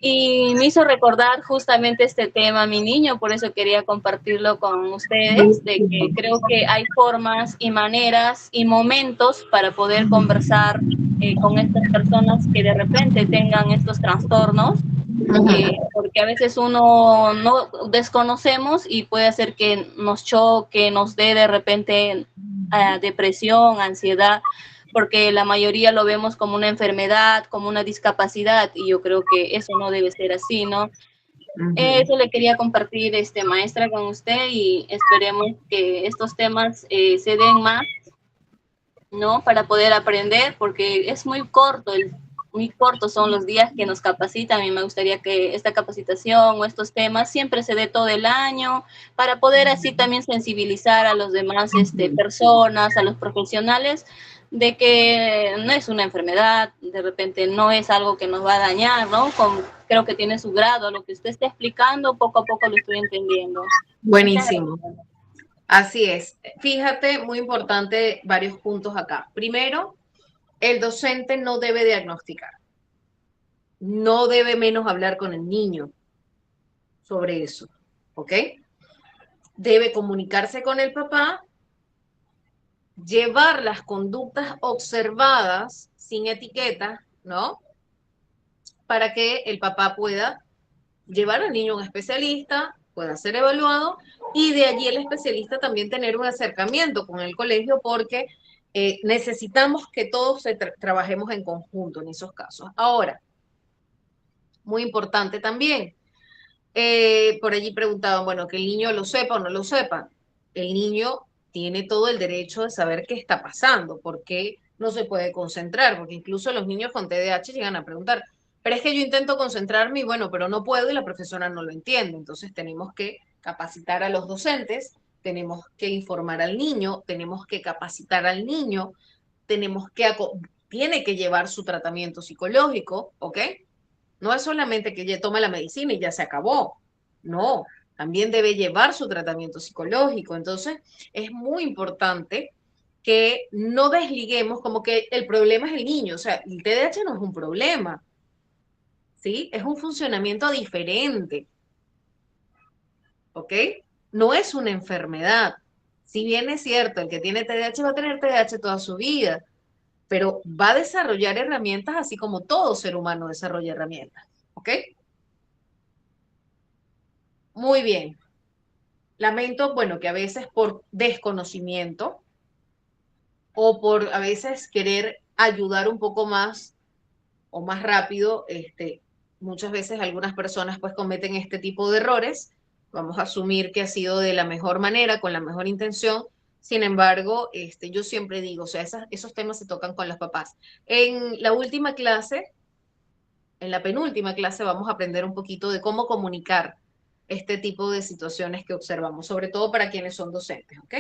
Y me hizo recordar justamente este tema, mi niño, por eso quería compartirlo con ustedes, de que creo que hay formas y maneras y momentos para poder conversar con estas personas que de repente tengan estos trastornos, porque a veces uno no desconocemos y puede hacer que nos choque, nos dé de repente depresión, ansiedad, porque la mayoría lo vemos como una enfermedad, como una discapacidad, y yo creo que eso no debe ser así, ¿no? Eso le quería compartir, maestra, con usted, y esperemos que estos temas se den más, ¿no? Para poder aprender, porque es muy cortos son los días que nos capacitan. A mí me gustaría que esta capacitación o estos temas siempre se dé todo el año, para poder así también sensibilizar a los demás personas, a los profesionales, de que no es una enfermedad, de repente no es algo que nos va a dañar, ¿no? Creo que tiene su grado, lo que usted está explicando, poco a poco lo estoy entendiendo. Buenísimo. Así es. Fíjate, muy importante, varios puntos acá. Primero, el docente no debe diagnosticar. No debe menos hablar con el niño sobre eso, ¿ok? Debe comunicarse con el papá, llevar las conductas observadas sin etiqueta, ¿no? Para que el papá pueda llevar al niño a un especialista, pueda ser evaluado, y de allí el especialista también tener un acercamiento con el colegio, porque necesitamos que todos trabajemos en conjunto en esos casos. Ahora, muy importante también, por allí preguntaban, bueno, que el niño lo sepa o no lo sepa. El niño tiene todo el derecho de saber qué está pasando, por qué no se puede concentrar, porque incluso los niños con TDAH llegan a preguntar, pero es que yo intento concentrarme y bueno, pero no puedo y la profesora no lo entiende. Entonces tenemos que capacitar a los docentes, tenemos que informar al niño, tenemos que capacitar al niño, tiene que llevar su tratamiento psicológico, ¿ok? No es solamente que ella tome la medicina y ya se acabó. No, también debe llevar su tratamiento psicológico. Entonces, es muy importante que no desliguemos como que el problema es el niño. O sea, el TDAH no es un problema, ¿sí? Es un funcionamiento diferente, ¿ok? No es una enfermedad. Si bien es cierto, el que tiene TDAH va a tener TDAH toda su vida, pero va a desarrollar herramientas así como todo ser humano desarrolla herramientas, ¿ok? Muy bien. Lamento, bueno, que a veces por desconocimiento o por a veces querer ayudar un poco más o más rápido, muchas veces algunas personas pues cometen este tipo de errores. Vamos a asumir que ha sido de la mejor manera, con la mejor intención. Sin embargo, yo siempre digo, o sea, esos temas se tocan con los papás. En la última clase, en la penúltima clase, vamos a aprender un poquito de cómo comunicar este tipo de situaciones que observamos, sobre todo para quienes son docentes, ¿ok?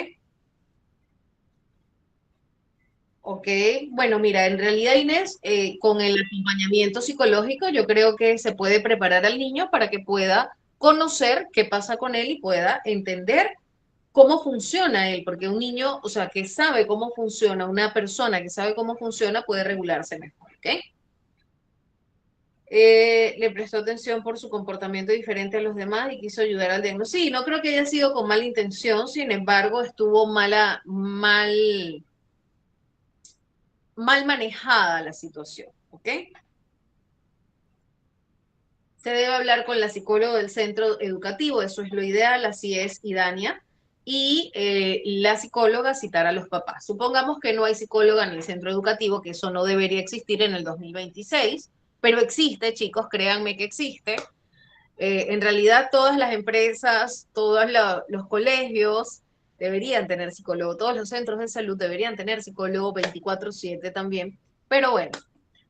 Ok, bueno, mira, en realidad Inés, con el acompañamiento psicológico, yo creo que se puede preparar al niño para que pueda conocer qué pasa con él y pueda entender cómo funciona él, porque un niño, o sea, que sabe cómo funciona, una persona que sabe cómo funciona puede regularse mejor, ¿ok? Le prestó atención por su comportamiento diferente a los demás y quiso ayudar al diagnóstico. Sí, no creo que haya sido con mala intención, sin embargo, estuvo mal mal manejada la situación, ¿ok? Se debe hablar con la psicóloga del centro educativo, eso es lo ideal, así es idónea, y la psicóloga citar a los papás. Supongamos que no hay psicóloga en el centro educativo, que eso no debería existir en el 2026, pero existe, chicos, créanme que existe. En realidad todas las empresas, todos los colegios deberían tener psicólogo, todos los centros de salud deberían tener psicólogo 24/7 también, pero bueno,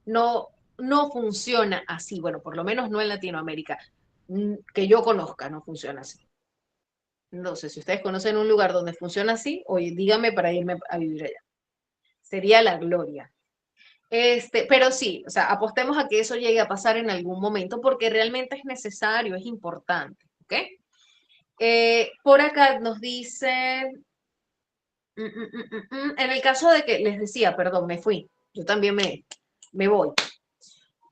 no, no funciona así, bueno, por lo menos no en Latinoamérica, que yo conozca, no funciona así. No sé, si ustedes conocen un lugar donde funciona así, oye, díganme para irme a vivir allá. Sería la gloria. Pero sí, o sea, apostemos a que eso llegue a pasar en algún momento porque realmente es necesario, es importante, ¿ok? Por acá nos dice, en el caso de que, les decía, perdón, me fui, yo también me voy.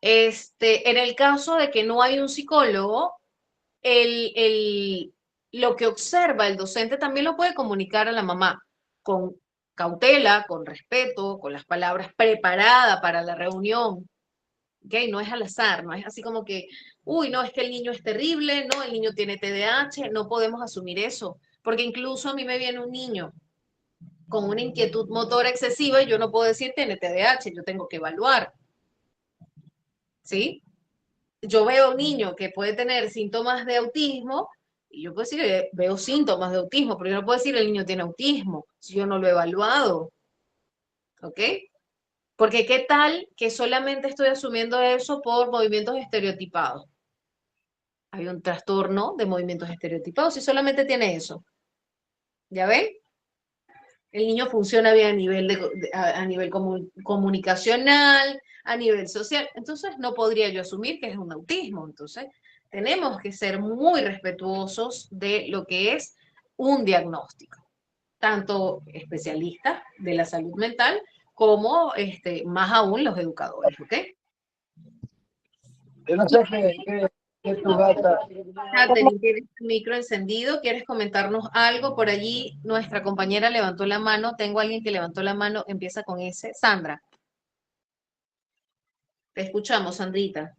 En el caso de que no hay un psicólogo, lo que observa el docente también lo puede comunicar a la mamá con cautela, con respeto, con las palabras preparadas para la reunión. ¿Okay? No es al azar, no es así como que, uy, no, es que el niño es terrible, no, el niño tiene TDAH, no podemos asumir eso, porque incluso a mí me viene un niño con una inquietud motora excesiva y yo no puedo decir tiene TDAH, yo tengo que evaluar, ¿sí? Yo veo un niño que puede tener síntomas de autismo y yo puedo decir, veo síntomas de autismo, pero yo no puedo decir el niño tiene autismo si yo no lo he evaluado, ¿ok? Porque qué tal que solamente estoy asumiendo eso por movimientos estereotipados. Hay un trastorno de movimientos estereotipados y solamente tiene eso. ¿Ya ven? El niño funciona bien a nivel comunicacional, a nivel social. Entonces no podría yo asumir que es un autismo. Entonces tenemos que ser muy respetuosos de lo que es un diagnóstico, tanto especialistas de la salud mental como más aún los educadores, ¿ok? Yo no sé qué tu gata. Katherine, ¿tienes tu micro encendido? ¿Quieres comentarnos algo? Por allí nuestra compañera levantó la mano. Tengo a alguien que levantó la mano. Empieza con S. Sandra. Te escuchamos, Sandrita.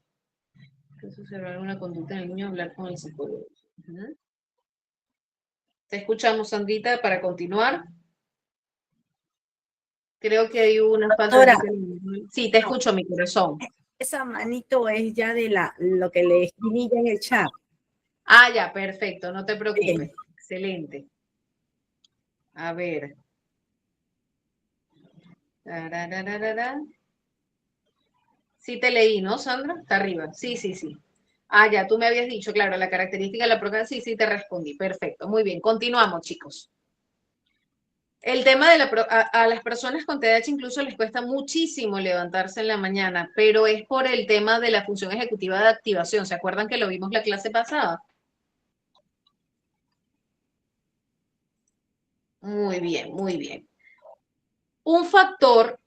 ¿Es observar una conducta en el niño? Hablar con el psicólogo. Te escuchamos, Sandrita, para continuar. Creo que hay una falta Doctora, de... Sí, te escucho, mi corazón. esa manito es ya de lo que le escribí ya en el chat. Ah, ya, perfecto, no te preocupes. Bien. Excelente. A ver. Tarararara. Sí te leí, ¿no, Sandra? Está arriba. Sí, sí, sí. Ah, ya, tú me habías dicho, claro, la característica de la programa. Sí, sí, te respondí. Perfecto. Muy bien. Continuamos, chicos. El tema de a las personas con TDAH incluso les cuesta muchísimo levantarse en la mañana, pero es por el tema de la función ejecutiva de activación. ¿Se acuerdan que lo vimos la clase pasada? Muy bien, muy bien. Un factor,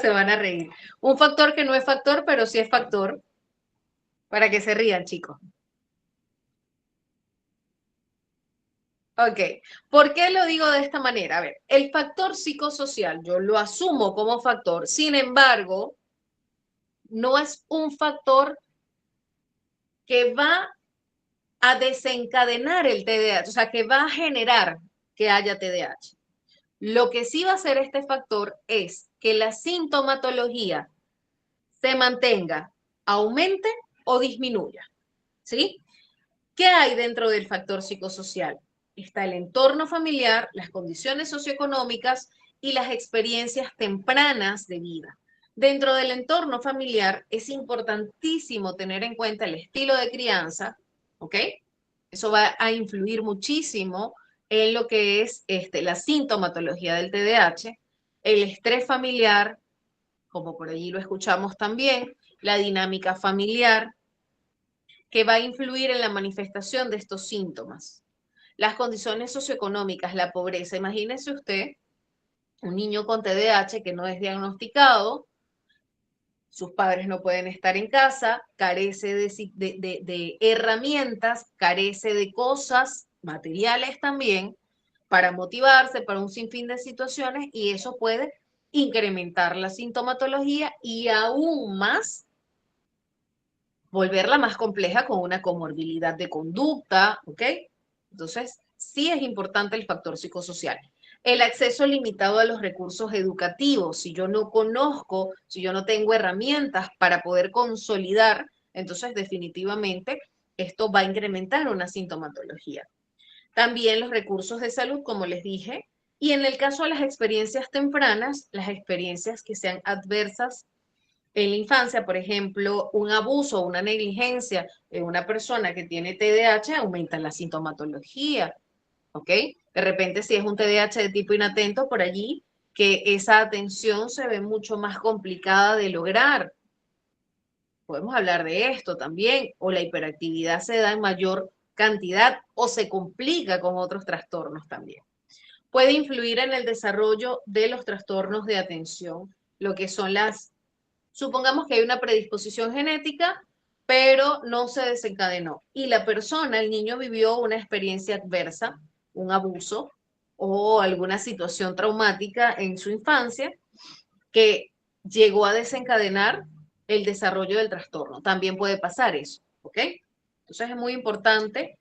se van a reír, un factor que no es factor, pero sí es factor, para que se rían, chicos. Ok, ¿por qué lo digo de esta manera? A ver, el factor psicosocial, yo lo asumo como factor, sin embargo, no es un factor que va a desencadenar el TDAH, o sea, que va a generar que haya TDAH. Lo que sí va a hacer este factor es que la sintomatología se mantenga, aumente o disminuya, ¿sí? ¿Qué hay dentro del factor psicosocial? Está el entorno familiar, las condiciones socioeconómicas y las experiencias tempranas de vida. Dentro del entorno familiar es importantísimo tener en cuenta el estilo de crianza, ¿ok? Eso va a influir muchísimo en lo que es la sintomatología del TDAH, el estrés familiar, como por allí lo escuchamos también, la dinámica familiar, que va a influir en la manifestación de estos síntomas. Las condiciones socioeconómicas, la pobreza. Imagínese usted un niño con TDAH que no es diagnosticado, sus padres no pueden estar en casa, carece de herramientas, carece de cosas materiales también para motivarse para un sinfín de situaciones y eso puede incrementar la sintomatología y aún más volverla más compleja con una comorbilidad de conducta, ¿ok? Entonces, sí es importante el factor psicosocial. El acceso limitado a los recursos educativos. Si yo no conozco, si yo no tengo herramientas para poder consolidar, entonces definitivamente esto va a incrementar una sintomatología. También los recursos de salud, como les dije, y en el caso de las experiencias tempranas, las experiencias que sean adversas en la infancia, por ejemplo, un abuso o una negligencia de una persona que tiene TDAH aumenta la sintomatología, ¿ok? De repente, si es un TDAH de tipo inatento, por allí, que esa atención se ve mucho más complicada de lograr. Podemos hablar de esto también, o la hiperactividad se da en mayor cantidad o se complica con otros trastornos también. Puede influir en el desarrollo de los trastornos de atención, lo que son supongamos que hay una predisposición genética, pero no se desencadenó. Y la persona, el niño vivió una experiencia adversa, un abuso o alguna situación traumática en su infancia que llegó a desencadenar el desarrollo del trastorno. También puede pasar eso, ¿ok? Entonces es muy importante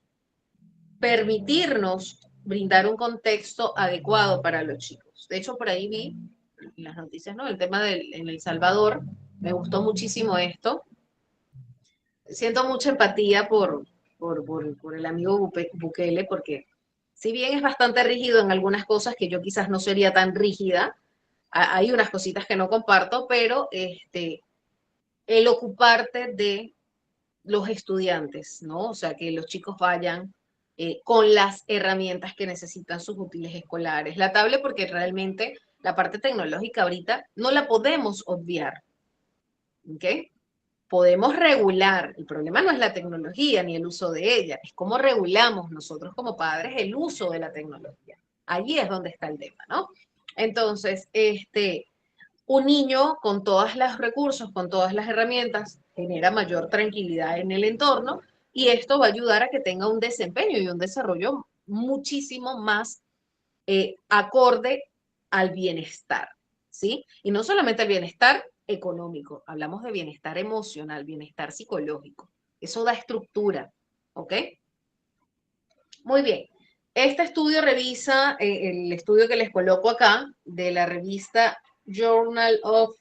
permitirnos brindar un contexto adecuado para los chicos. De hecho, por ahí vi en las noticias, ¿no? El tema en El Salvador, me gustó muchísimo esto. Siento mucha empatía por el amigo Bukele, porque si bien es bastante rígido en algunas cosas que yo quizás no sería tan rígida, hay unas cositas que no comparto, pero el ocuparte de los estudiantes, ¿no? O sea, que los chicos vayan con las herramientas que necesitan sus útiles escolares. La tablet, porque realmente la parte tecnológica ahorita no la podemos obviar, ¿ok? Podemos regular. El problema no es la tecnología ni el uso de ella, es cómo regulamos nosotros como padres el uso de la tecnología. Allí es donde está el tema, ¿no? Entonces, un niño con todos los recursos, con todas las herramientas, genera mayor tranquilidad en el entorno y esto va a ayudar a que tenga un desempeño y un desarrollo muchísimo más acorde al bienestar, ¿sí? Y no solamente al bienestar económico, hablamos de bienestar emocional, bienestar psicológico. Eso da estructura, ¿ok? Muy bien. Este estudio revisa, el estudio que les coloco acá, de la revista Journal of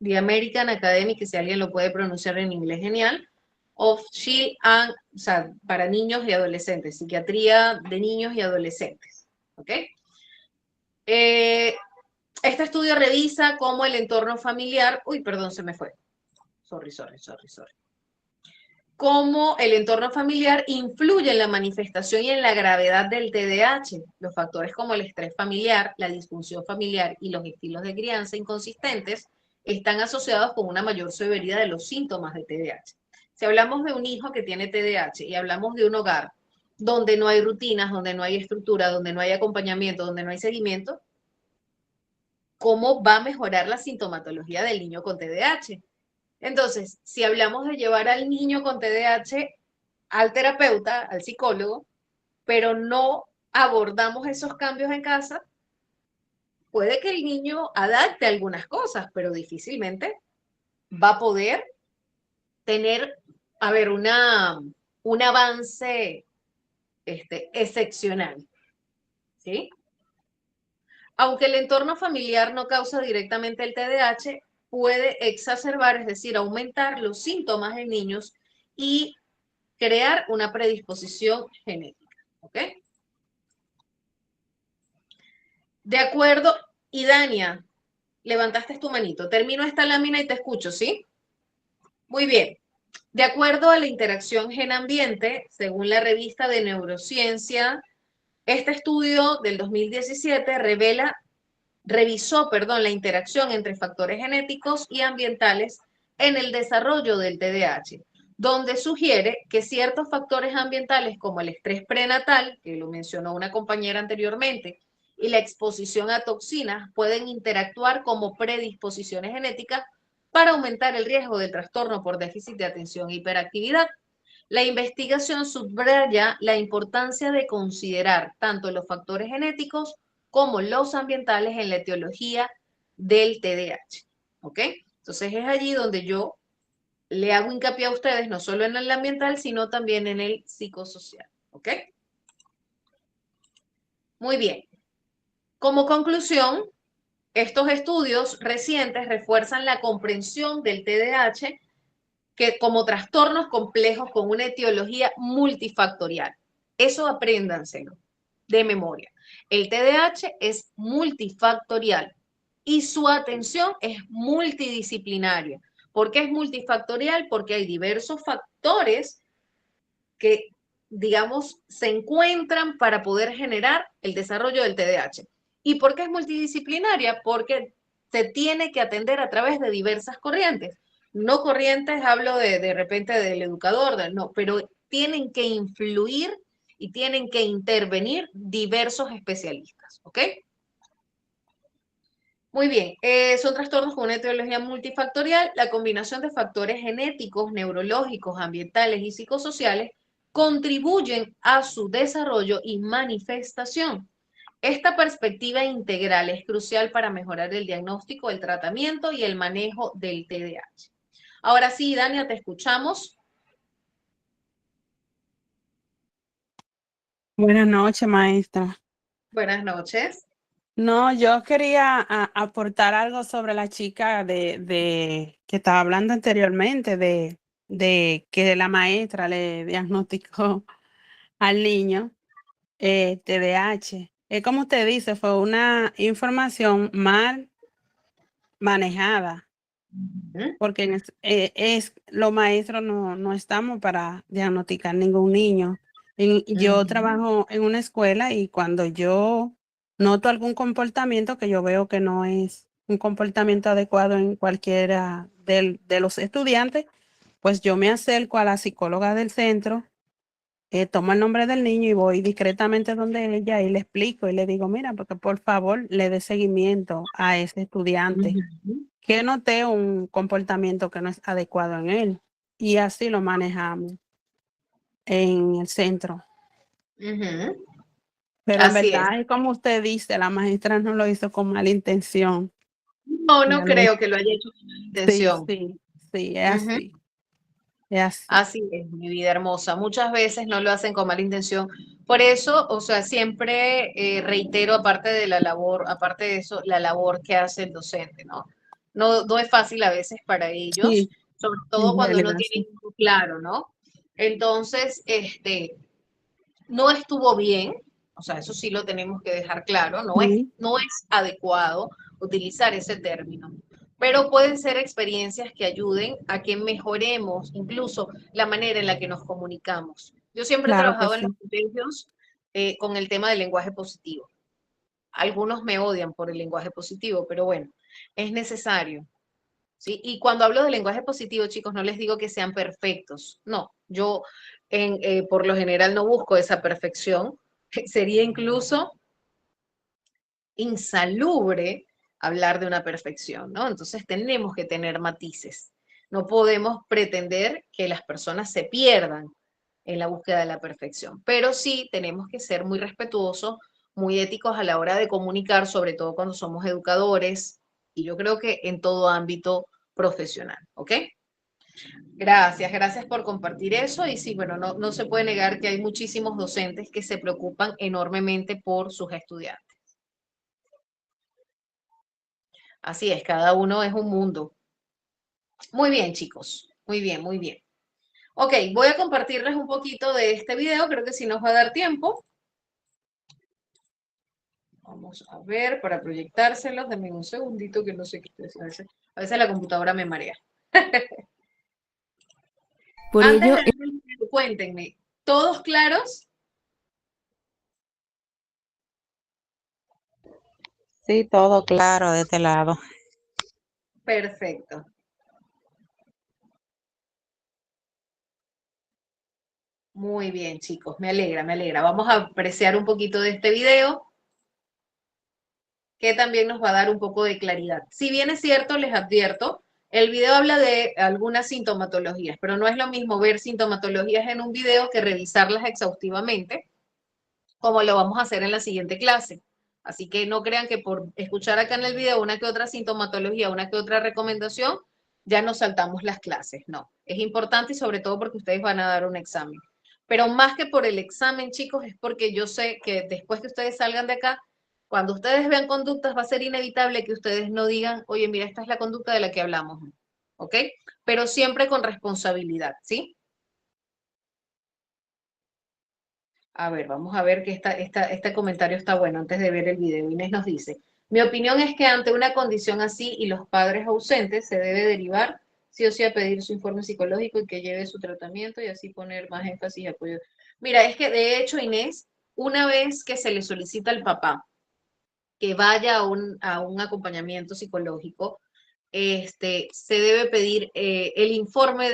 the American Academy, que si alguien lo puede pronunciar en inglés, genial, of Child and, o sea, para niños y adolescentes, psiquiatría de niños y adolescentes, ¿ok? Este estudio revisa cómo el entorno familiar, uy, perdón, se me fue, sorry. Cómo el entorno familiar influye en la manifestación y en la gravedad del TDAH. Los factores como el estrés familiar, la disfunción familiar y los estilos de crianza inconsistentes están asociados con una mayor severidad de los síntomas de TDAH. Si hablamos de un hijo que tiene TDAH y hablamos de un hogar donde no hay rutinas, donde no hay estructura, donde no hay acompañamiento, donde no hay seguimiento, ¿cómo va a mejorar la sintomatología del niño con TDAH? Entonces, si hablamos de llevar al niño con TDAH al terapeuta, al psicólogo, pero no abordamos esos cambios en casa, puede que el niño adapte algunas cosas, pero difícilmente va a poder tener, a ver, un avance excepcional, ¿sí? Aunque el entorno familiar no causa directamente el TDAH, puede exacerbar, es decir, aumentar los síntomas en niños y crear una predisposición genética. ¿Ok? De acuerdo, y Dania, levantaste tu manito. Termino esta lámina y te escucho, ¿sí? Muy bien. De acuerdo a la interacción gen-ambiente, según la revista de neurociencia, este estudio del 2017 revisó la interacción entre factores genéticos y ambientales en el desarrollo del TDAH, donde sugiere que ciertos factores ambientales como el estrés prenatal, que lo mencionó una compañera anteriormente, y la exposición a toxinas pueden interactuar como predisposiciones genéticas para aumentar el riesgo del trastorno por déficit de atención e hiperactividad. La investigación subraya la importancia de considerar tanto los factores genéticos como los ambientales en la etiología del TDAH. ¿Ok? Entonces es allí donde yo le hago hincapié a ustedes, no solo en el ambiental, sino también en el psicosocial. ¿Ok? Muy bien. Como conclusión, estos estudios recientes refuerzan la comprensión del TDAH que como trastornos complejos con una etiología multifactorial. Eso apréndanselo de memoria. El TDAH es multifactorial y su atención es multidisciplinaria. ¿Por qué es multifactorial? Porque hay diversos factores que, digamos, se encuentran para poder generar el desarrollo del TDAH. ¿Y por qué es multidisciplinaria? Porque se tiene que atender a través de diversas corrientes. No corrientes, hablo de repente del educador, no, pero tienen que influir y tienen que intervenir diversos especialistas, ¿ok? Muy bien, son trastornos con una etiología multifactorial. La combinación de factores genéticos, neurológicos, ambientales y psicosociales contribuyen a su desarrollo y manifestación. Esta perspectiva integral es crucial para mejorar el diagnóstico, el tratamiento y el manejo del TDAH. Ahora sí, Dania, te escuchamos. Buenas noches, maestra. Buenas noches. No, yo quería aportar algo sobre la chica que estaba hablando anteriormente, de que la maestra le diagnosticó al niño TDAH. Es como usted dice, fue una información mal manejada, porque los maestros no estamos para diagnosticar ningún niño. Yo trabajo en una escuela y cuando yo noto algún comportamiento que yo veo que no es un comportamiento adecuado en cualquiera de los estudiantes, pues yo me acerco a la psicóloga del centro, tomo el nombre del niño y voy discretamente donde ella y le explico y le digo, mira, porque por favor le dé seguimiento a ese estudiante que noté un comportamiento que no es adecuado en él. Y así lo manejamos en el centro. Pero en Así es. verdad, es como usted dice, la maestra no lo hizo con mala intención. No, no Ella creo que lo haya hecho con sí, intención. sí, es así. Es así. Así es, mi vida hermosa. Muchas veces no lo hacen con mala intención. Por eso, o sea, siempre reitero, aparte de la labor, aparte de eso, la labor que hace el docente, ¿no? No es fácil a veces para ellos, Sí, sobre todo en cuando no realidad tienen sí. claro, ¿no? Entonces, no estuvo bien, o sea, eso sí lo tenemos que dejar claro, Sí, no es adecuado utilizar ese término, pero pueden ser experiencias que ayuden a que mejoremos incluso la manera en la que nos comunicamos. Yo siempre he claro que trabajado en los sí. colegios con el tema del lenguaje positivo. Algunos me odian por el lenguaje positivo, pero bueno, es necesario. ¿Sí? Y cuando hablo de lenguaje positivo, chicos, no les digo que sean perfectos. No, yo por lo general no busco esa perfección. Sería incluso insalubre hablar de una perfección, ¿no? Entonces tenemos que tener matices. No podemos pretender que las personas se pierdan en la búsqueda de la perfección, pero sí tenemos que ser muy respetuosos, muy éticos a la hora de comunicar, sobre todo cuando somos educadores, y yo creo que en todo ámbito profesional, ¿ok? Gracias por compartir eso. Y sí, bueno, no se puede negar que hay muchísimos docentes que se preocupan enormemente por sus estudiantes. Así es, cada uno es un mundo. Muy bien, chicos. Muy bien, muy bien. Ok, voy a compartirles un poquito de este video, creo que sí nos va a dar tiempo. Vamos a ver, para proyectárselos, denme un segundito que no sé qué es. A veces la computadora me marea. Por Antes ello, de ver el video, cuéntenme, ¿todos claros? Sí, todo claro de este lado. Perfecto. Muy bien, chicos, me alegra, me alegra. Vamos a apreciar un poquito de este video que también nos va a dar un poco de claridad. Si bien es cierto, les advierto, el video habla de algunas sintomatologías, pero no es lo mismo ver sintomatologías en un video que revisarlas exhaustivamente, como lo vamos a hacer en la siguiente clase. Así que no crean que por escuchar acá en el video una que otra sintomatología, una que otra recomendación, ya nos saltamos las clases. No, es importante y sobre todo porque ustedes van a dar un examen. Pero más que por el examen, chicos, es porque yo sé que después que ustedes salgan de acá, cuando ustedes vean conductas, va a ser inevitable que ustedes no digan, oye, mira, esta es la conducta de la que hablamos, ¿ok? Pero siempre con responsabilidad, ¿sí? A ver, vamos a ver que este comentario está bueno antes de ver el video. Inés nos dice, mi opinión es que ante una condición así y los padres ausentes, se debe derivar sí o sí a pedir su informe psicológico y que lleve su tratamiento y así poner más énfasis y apoyo. Mira, es que de hecho, Inés, una vez que se le solicita al papá que vaya a un acompañamiento psicológico, se debe pedir, el informe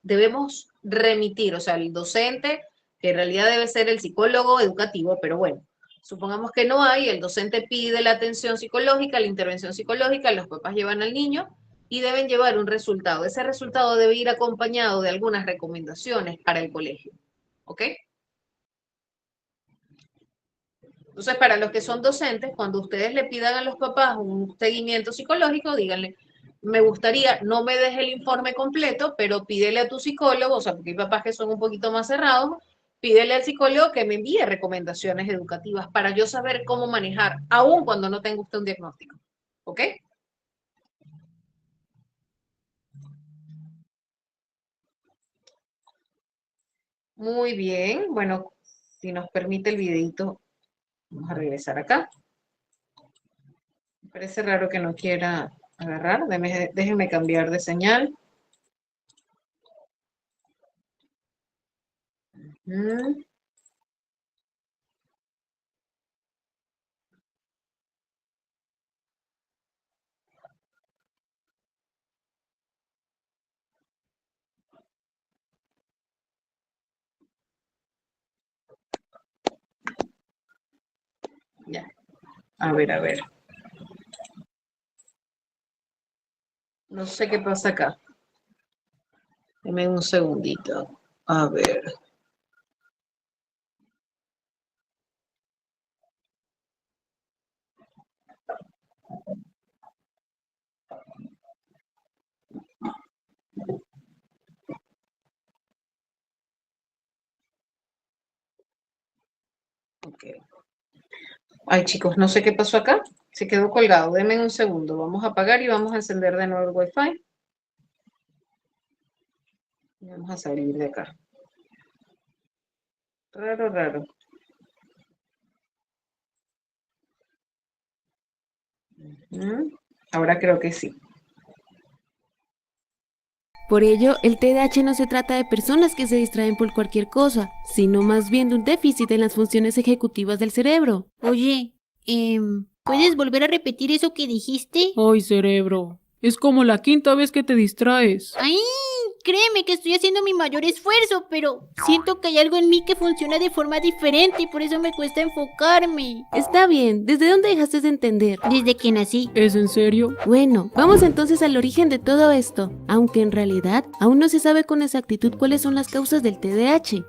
debemos remitir, o sea, el docente, que en realidad debe ser el psicólogo educativo, pero bueno, supongamos que no hay, el docente pide la atención psicológica, la intervención psicológica, los papás llevan al niño y deben llevar un resultado. Ese resultado debe ir acompañado de algunas recomendaciones para el colegio, ¿ok? Entonces, para los que son docentes, cuando ustedes le pidan a los papás un seguimiento psicológico, díganle, me gustaría, no me des el informe completo, pero pídele a tu psicólogo, o sea, porque hay papás que son un poquito más cerrados, pídele al psicólogo que me envíe recomendaciones educativas para yo saber cómo manejar, aun cuando no tenga usted un diagnóstico. ¿Ok? Muy bien. Bueno, si nos permite el videito, vamos a regresar acá. Me parece raro que no quiera agarrar. Déjenme cambiar de señal. Ya. A ver, a ver. No sé qué pasa acá. Deme un segundito. A ver. Ok. Ay, chicos, no sé qué pasó acá. Se quedó colgado. Denme un segundo. Vamos a apagar y vamos a encender de nuevo el Wi-Fi. Vamos a salir de acá. Raro, raro. Ahora creo que sí. Por ello, el TDAH no se trata de personas que se distraen por cualquier cosa, sino más bien de un déficit en las funciones ejecutivas del cerebro. Oye, ¿puedes volver a repetir eso que dijiste? Ay, cerebro, es como la quinta vez que te distraes. ¡Ay! Créeme que estoy haciendo mi mayor esfuerzo, pero siento que hay algo en mí que funciona de forma diferente y por eso me cuesta enfocarme. Está bien, ¿desde dónde dejaste de entender? Desde que nací. ¿Es en serio? Bueno, vamos entonces al origen de todo esto, aunque en realidad aún no se sabe con exactitud cuáles son las causas del TDAH.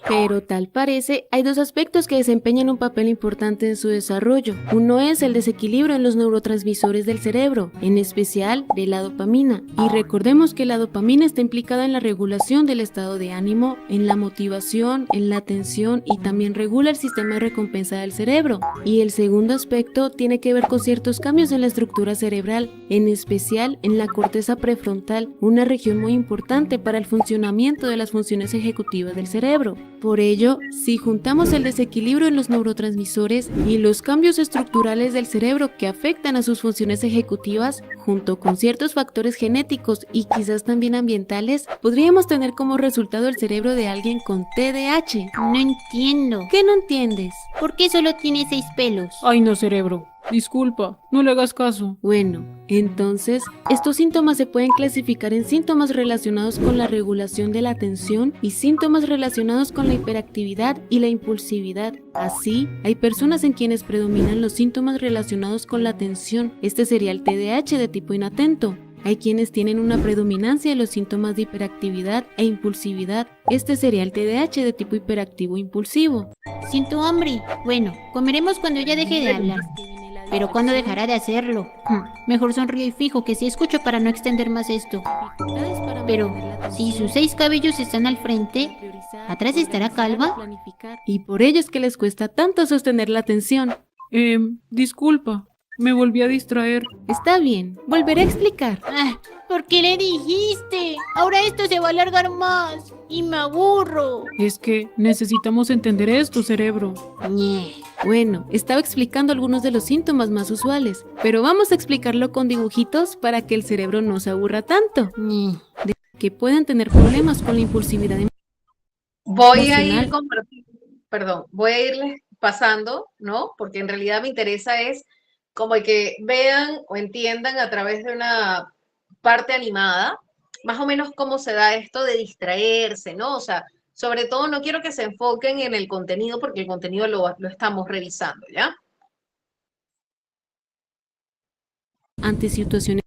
Pero tal parece, hay dos aspectos que desempeñan un papel importante en su desarrollo. Uno es el desequilibrio en los neurotransmisores del cerebro, en especial de la dopamina. Y recordemos que la dopamina está implicada en la regulación del estado de ánimo, en la motivación, en la atención y también regula el sistema de recompensa del cerebro. Y el segundo aspecto tiene que ver con ciertos cambios en la estructura cerebral, en especial en la corteza prefrontal, una región muy importante para el funcionamiento de las funciones ejecutivas del cerebro. Por ello, si juntamos el desequilibrio en los neurotransmisores y los cambios estructurales del cerebro que afectan a sus funciones ejecutivas, junto con ciertos factores genéticos y quizás también ambientales, podríamos tener como resultado el cerebro de alguien con TDAH. No entiendo. ¿Qué no entiendes? ¿Por qué solo tiene 6 pelos? Ay, no, cerebro. Disculpa, no le hagas caso. Bueno, entonces, estos síntomas se pueden clasificar en síntomas relacionados con la regulación de la atención y síntomas relacionados con la hiperactividad y la impulsividad. Así, hay personas en quienes predominan los síntomas relacionados con la atención. Este sería el TDAH de tipo inatento. Hay quienes tienen una predominancia de los síntomas de hiperactividad e impulsividad. Este sería el TDAH de tipo hiperactivo impulsivo. siento hambre. Bueno, comeremos cuando ella deje de hablar. Pero ¿cuándo dejará de hacerlo? Mejor sonrío y fijo que sí escucho para no extender más esto. Pero, si sus 6 cabellos están al frente, ¿atrás estará calva? Y por ello es que les cuesta tanto sostener la atención. Disculpa, me volví a distraer. Está bien, volveré a explicar. ¿Por qué le dijiste? Ahora esto se va a alargar más. Y me aburro. Es que necesitamos entender esto, cerebro. Bueno, estaba explicando algunos de los síntomas más usuales, pero vamos a explicarlo con dibujitos para que el cerebro no se aburra tanto. De que pueden tener problemas con la impulsividad Voy a emocional. ir voy a irles pasando, ¿no? Porque en realidad me interesa es como que vean o entiendan a través de una parte animada, más o menos cómo se da esto de distraerse, ¿no? O sea, sobre todo no quiero que se enfoquen en el contenido porque el contenido lo estamos revisando, ¿ya? Ante situaciones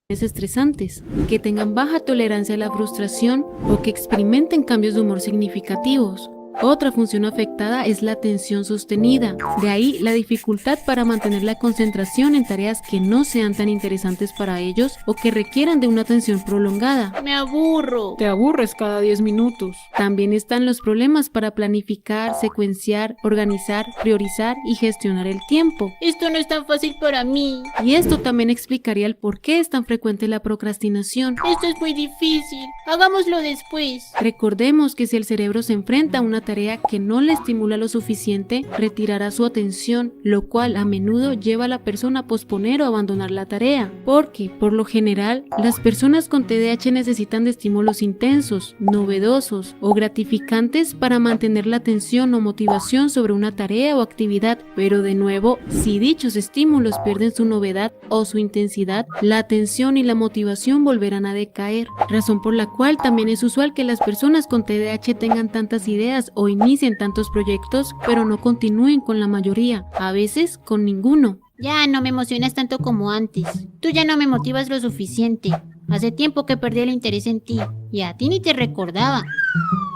estresantes, que tengan baja tolerancia a la frustración o que experimenten cambios de humor significativos. Otra función afectada es la atención sostenida, de ahí la dificultad para mantener la concentración en tareas que no sean tan interesantes para ellos o que requieran de una atención prolongada. Me aburro. Te aburres cada 10 minutos. También están los problemas para planificar, secuenciar, organizar, priorizar y gestionar el tiempo. Esto no es tan fácil para mí. Y esto también explicaría el por qué es tan frecuente la procrastinación. Esto es muy difícil. Hagámoslo después. Recordemos que si el cerebro se enfrenta a una tarea que no le estimula lo suficiente, retirará su atención, lo cual a menudo lleva a la persona a posponer o abandonar la tarea, porque, por lo general, las personas con TDAH necesitan de estímulos intensos, novedosos o gratificantes para mantener la atención o motivación sobre una tarea o actividad, pero de nuevo, si dichos estímulos pierden su novedad o su intensidad, la atención y la motivación volverán a decaer, razón por la cual también es usual que las personas con TDAH tengan tantas ideas o inicien tantos proyectos, pero no continúen con la mayoría, a veces con ninguno. Ya no me emocionas tanto como antes. Tú ya no me motivas lo suficiente. Hace tiempo que perdí el interés en ti, y a ti ni te recordaba.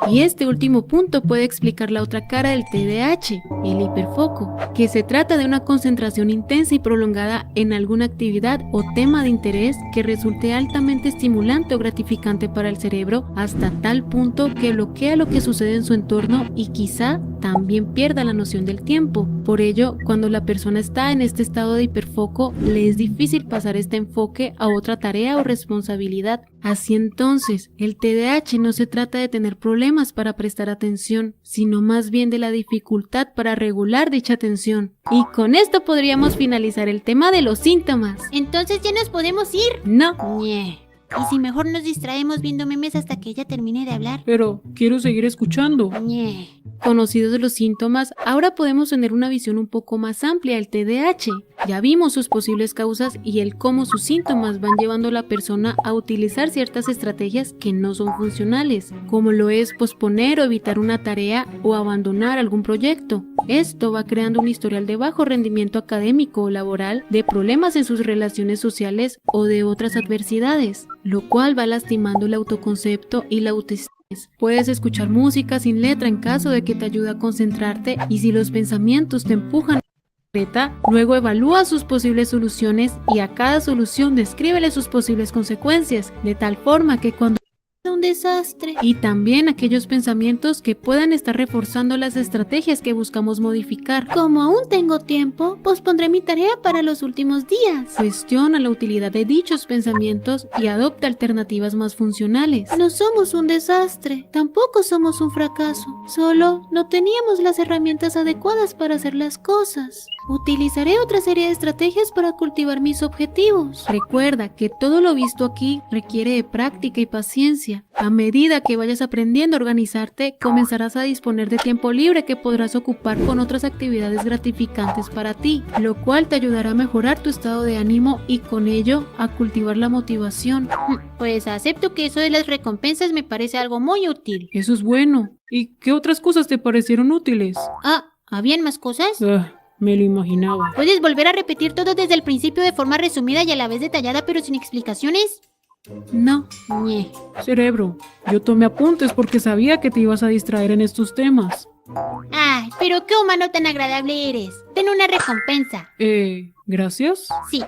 Y este último punto puede explicar la otra cara del TDAH, el hiperfoco, que se trata de una concentración intensa y prolongada en alguna actividad o tema de interés que resulte altamente estimulante o gratificante para el cerebro hasta tal punto que bloquea lo que sucede en su entorno y quizá también pierda la noción del tiempo. Por ello, cuando la persona está en este estado de hiperfoco, le es difícil pasar este enfoque a otra tarea o responsabilidad. Así entonces, el TDAH no se trata de tener problemas para prestar atención, sino más bien de la dificultad para regular dicha atención. Y con esto podríamos finalizar el tema de los síntomas. Entonces ya nos podemos ir. No. ¿Y si mejor nos distraemos viendo memes hasta que ella termine de hablar? Pero quiero seguir escuchando. Conocidos los síntomas, ahora podemos tener una visión un poco más amplia del TDAH. Ya vimos sus posibles causas y el cómo sus síntomas van llevando a la persona a utilizar ciertas estrategias que no son funcionales, como lo es posponer o evitar una tarea o abandonar algún proyecto. Esto va creando un historial de bajo rendimiento académico o laboral, de problemas en sus relaciones sociales o de otras adversidades, lo cual va lastimando el autoconcepto y la autoestima. Puedes escuchar música sin letra en caso de que te ayude a concentrarte y si los pensamientos te empujan luego evalúa sus posibles soluciones y a cada solución descríbele sus posibles consecuencias, de tal forma que cuando un desastre. Y también aquellos pensamientos que puedan estar reforzando las estrategias que buscamos modificar. Como aún tengo tiempo, pospondré mi tarea para los últimos días. Cuestiona la utilidad de dichos pensamientos y adopta alternativas más funcionales. No somos un desastre, tampoco somos un fracaso. Solo no teníamos las herramientas adecuadas para hacer las cosas. Utilizaré otra serie de estrategias para cultivar mis objetivos. Recuerda que todo lo visto aquí requiere de práctica y paciencia. A medida que vayas aprendiendo a organizarte, comenzarás a disponer de tiempo libre que podrás ocupar con otras actividades gratificantes para ti, lo cual te ayudará a mejorar tu estado de ánimo y con ello a cultivar la motivación. Pues acepto que eso de las recompensas me parece algo muy útil. Eso es bueno. ¿Y qué otras cosas te parecieron útiles? ¿Habían más cosas? Me lo imaginaba. ¿Puedes volver a repetir todo desde el principio de forma resumida y a la vez detallada pero sin explicaciones? No. Cerebro, yo tomé apuntes porque sabía que te ibas a distraer en estos temas. Ay, pero qué humano tan agradable eres. Ten una recompensa. Gracias. Sí,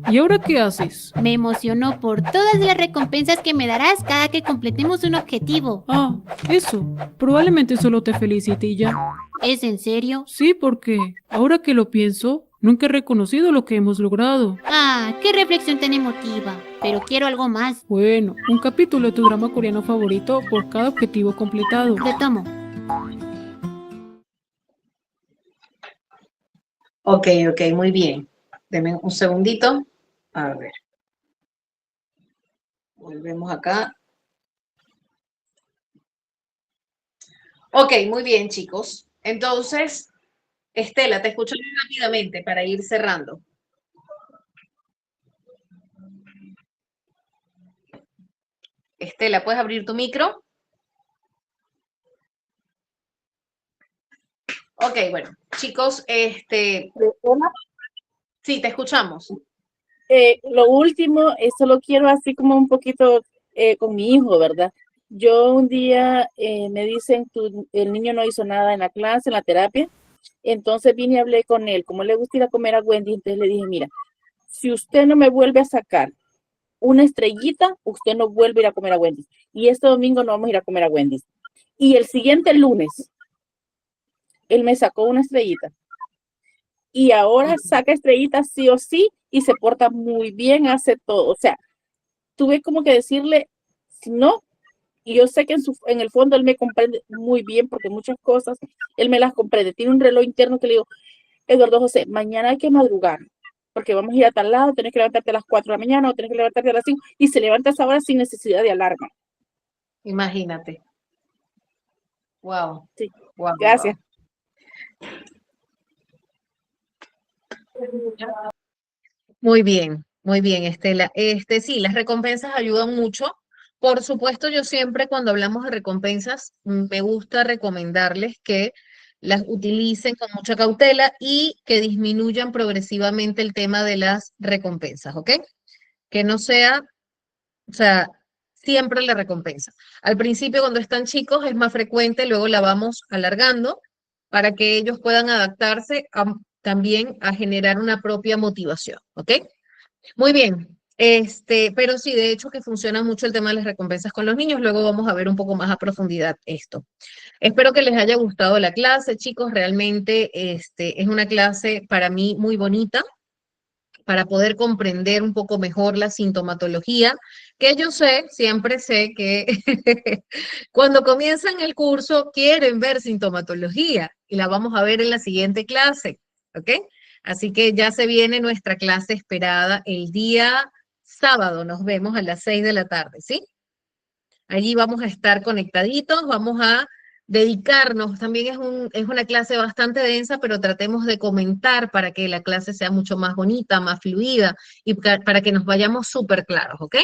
¿Y ahora qué haces? me emocionó por todas las recompensas que me darás cada que completemos un objetivo. Ah, eso. Probablemente solo te felicite y ya. ¿Es en serio? Sí, porque ahora que lo pienso, nunca he reconocido lo que hemos logrado. Ah, qué reflexión tan emotiva. Pero quiero algo más. Bueno, un capítulo de tu drama coreano favorito por cada objetivo completado. Lo tomo. Ok, muy bien. Deme un segundito. A ver. Volvemos acá. Ok, muy bien, chicos. Entonces, Estela, te escucho rápidamente para ir cerrando. Estela, ¿puedes abrir tu micro? Ok, bueno, chicos, sí, te escuchamos. Lo último, solo quiero así como un poquito con mi hijo, ¿verdad? Yo un día me dicen, el niño no hizo nada en la clase, en la terapia, entonces vine y hablé con él, como le gusta ir a comer a Wendy, entonces le dije, mira, si usted no me vuelve a sacar una estrellita, usted no vuelve a ir a comer a Wendy. Y este domingo no vamos a ir a comer a Wendy. Y el siguiente lunes, él me sacó una estrellita. Y ahora saca estrellitas sí o sí y se porta muy bien, hace todo. O sea, tuve como que decirle no. Y yo sé que en el fondo él me comprende muy bien porque muchas cosas él me las comprende. Tiene un reloj interno que le digo, Eduardo José, mañana hay que madrugar porque vamos a ir a tal lado, tienes que levantarte a las 4 de la mañana o tienes que levantarte a las 5 y se levanta a esa hora sin necesidad de alarma. Imagínate. Wow. Sí. Wow, Gracias. Wow. Muy bien, Estela. Sí, las recompensas ayudan mucho. Por supuesto, yo siempre cuando hablamos de recompensas, me gusta recomendarles que las utilicen con mucha cautela y que disminuyan progresivamente el tema de las recompensas, ¿ok? Que no sea, o sea, siempre la recompensa. Al principio, cuando están chicos, es más frecuente, luego la vamos alargando para que ellos puedan adaptarse también a generar una propia motivación, ¿ok? Muy bien, pero sí, de hecho que funciona mucho el tema de las recompensas con los niños, luego vamos a ver un poco más a profundidad esto. Espero que les haya gustado la clase, chicos, realmente es una clase para mí muy bonita, para poder comprender un poco mejor la sintomatología, que yo sé, siempre sé que cuando comienzan el curso quieren ver sintomatología y la vamos a ver en la siguiente clase, ¿ok? Así que ya se viene nuestra clase esperada el día sábado, nos vemos a las 6 de la tarde, ¿sí? Allí vamos a estar conectaditos, vamos a dedicarnos, también es una clase bastante densa, pero tratemos de comentar para que la clase sea mucho más bonita, más fluida y para que nos vayamos súper claros, ¿ok?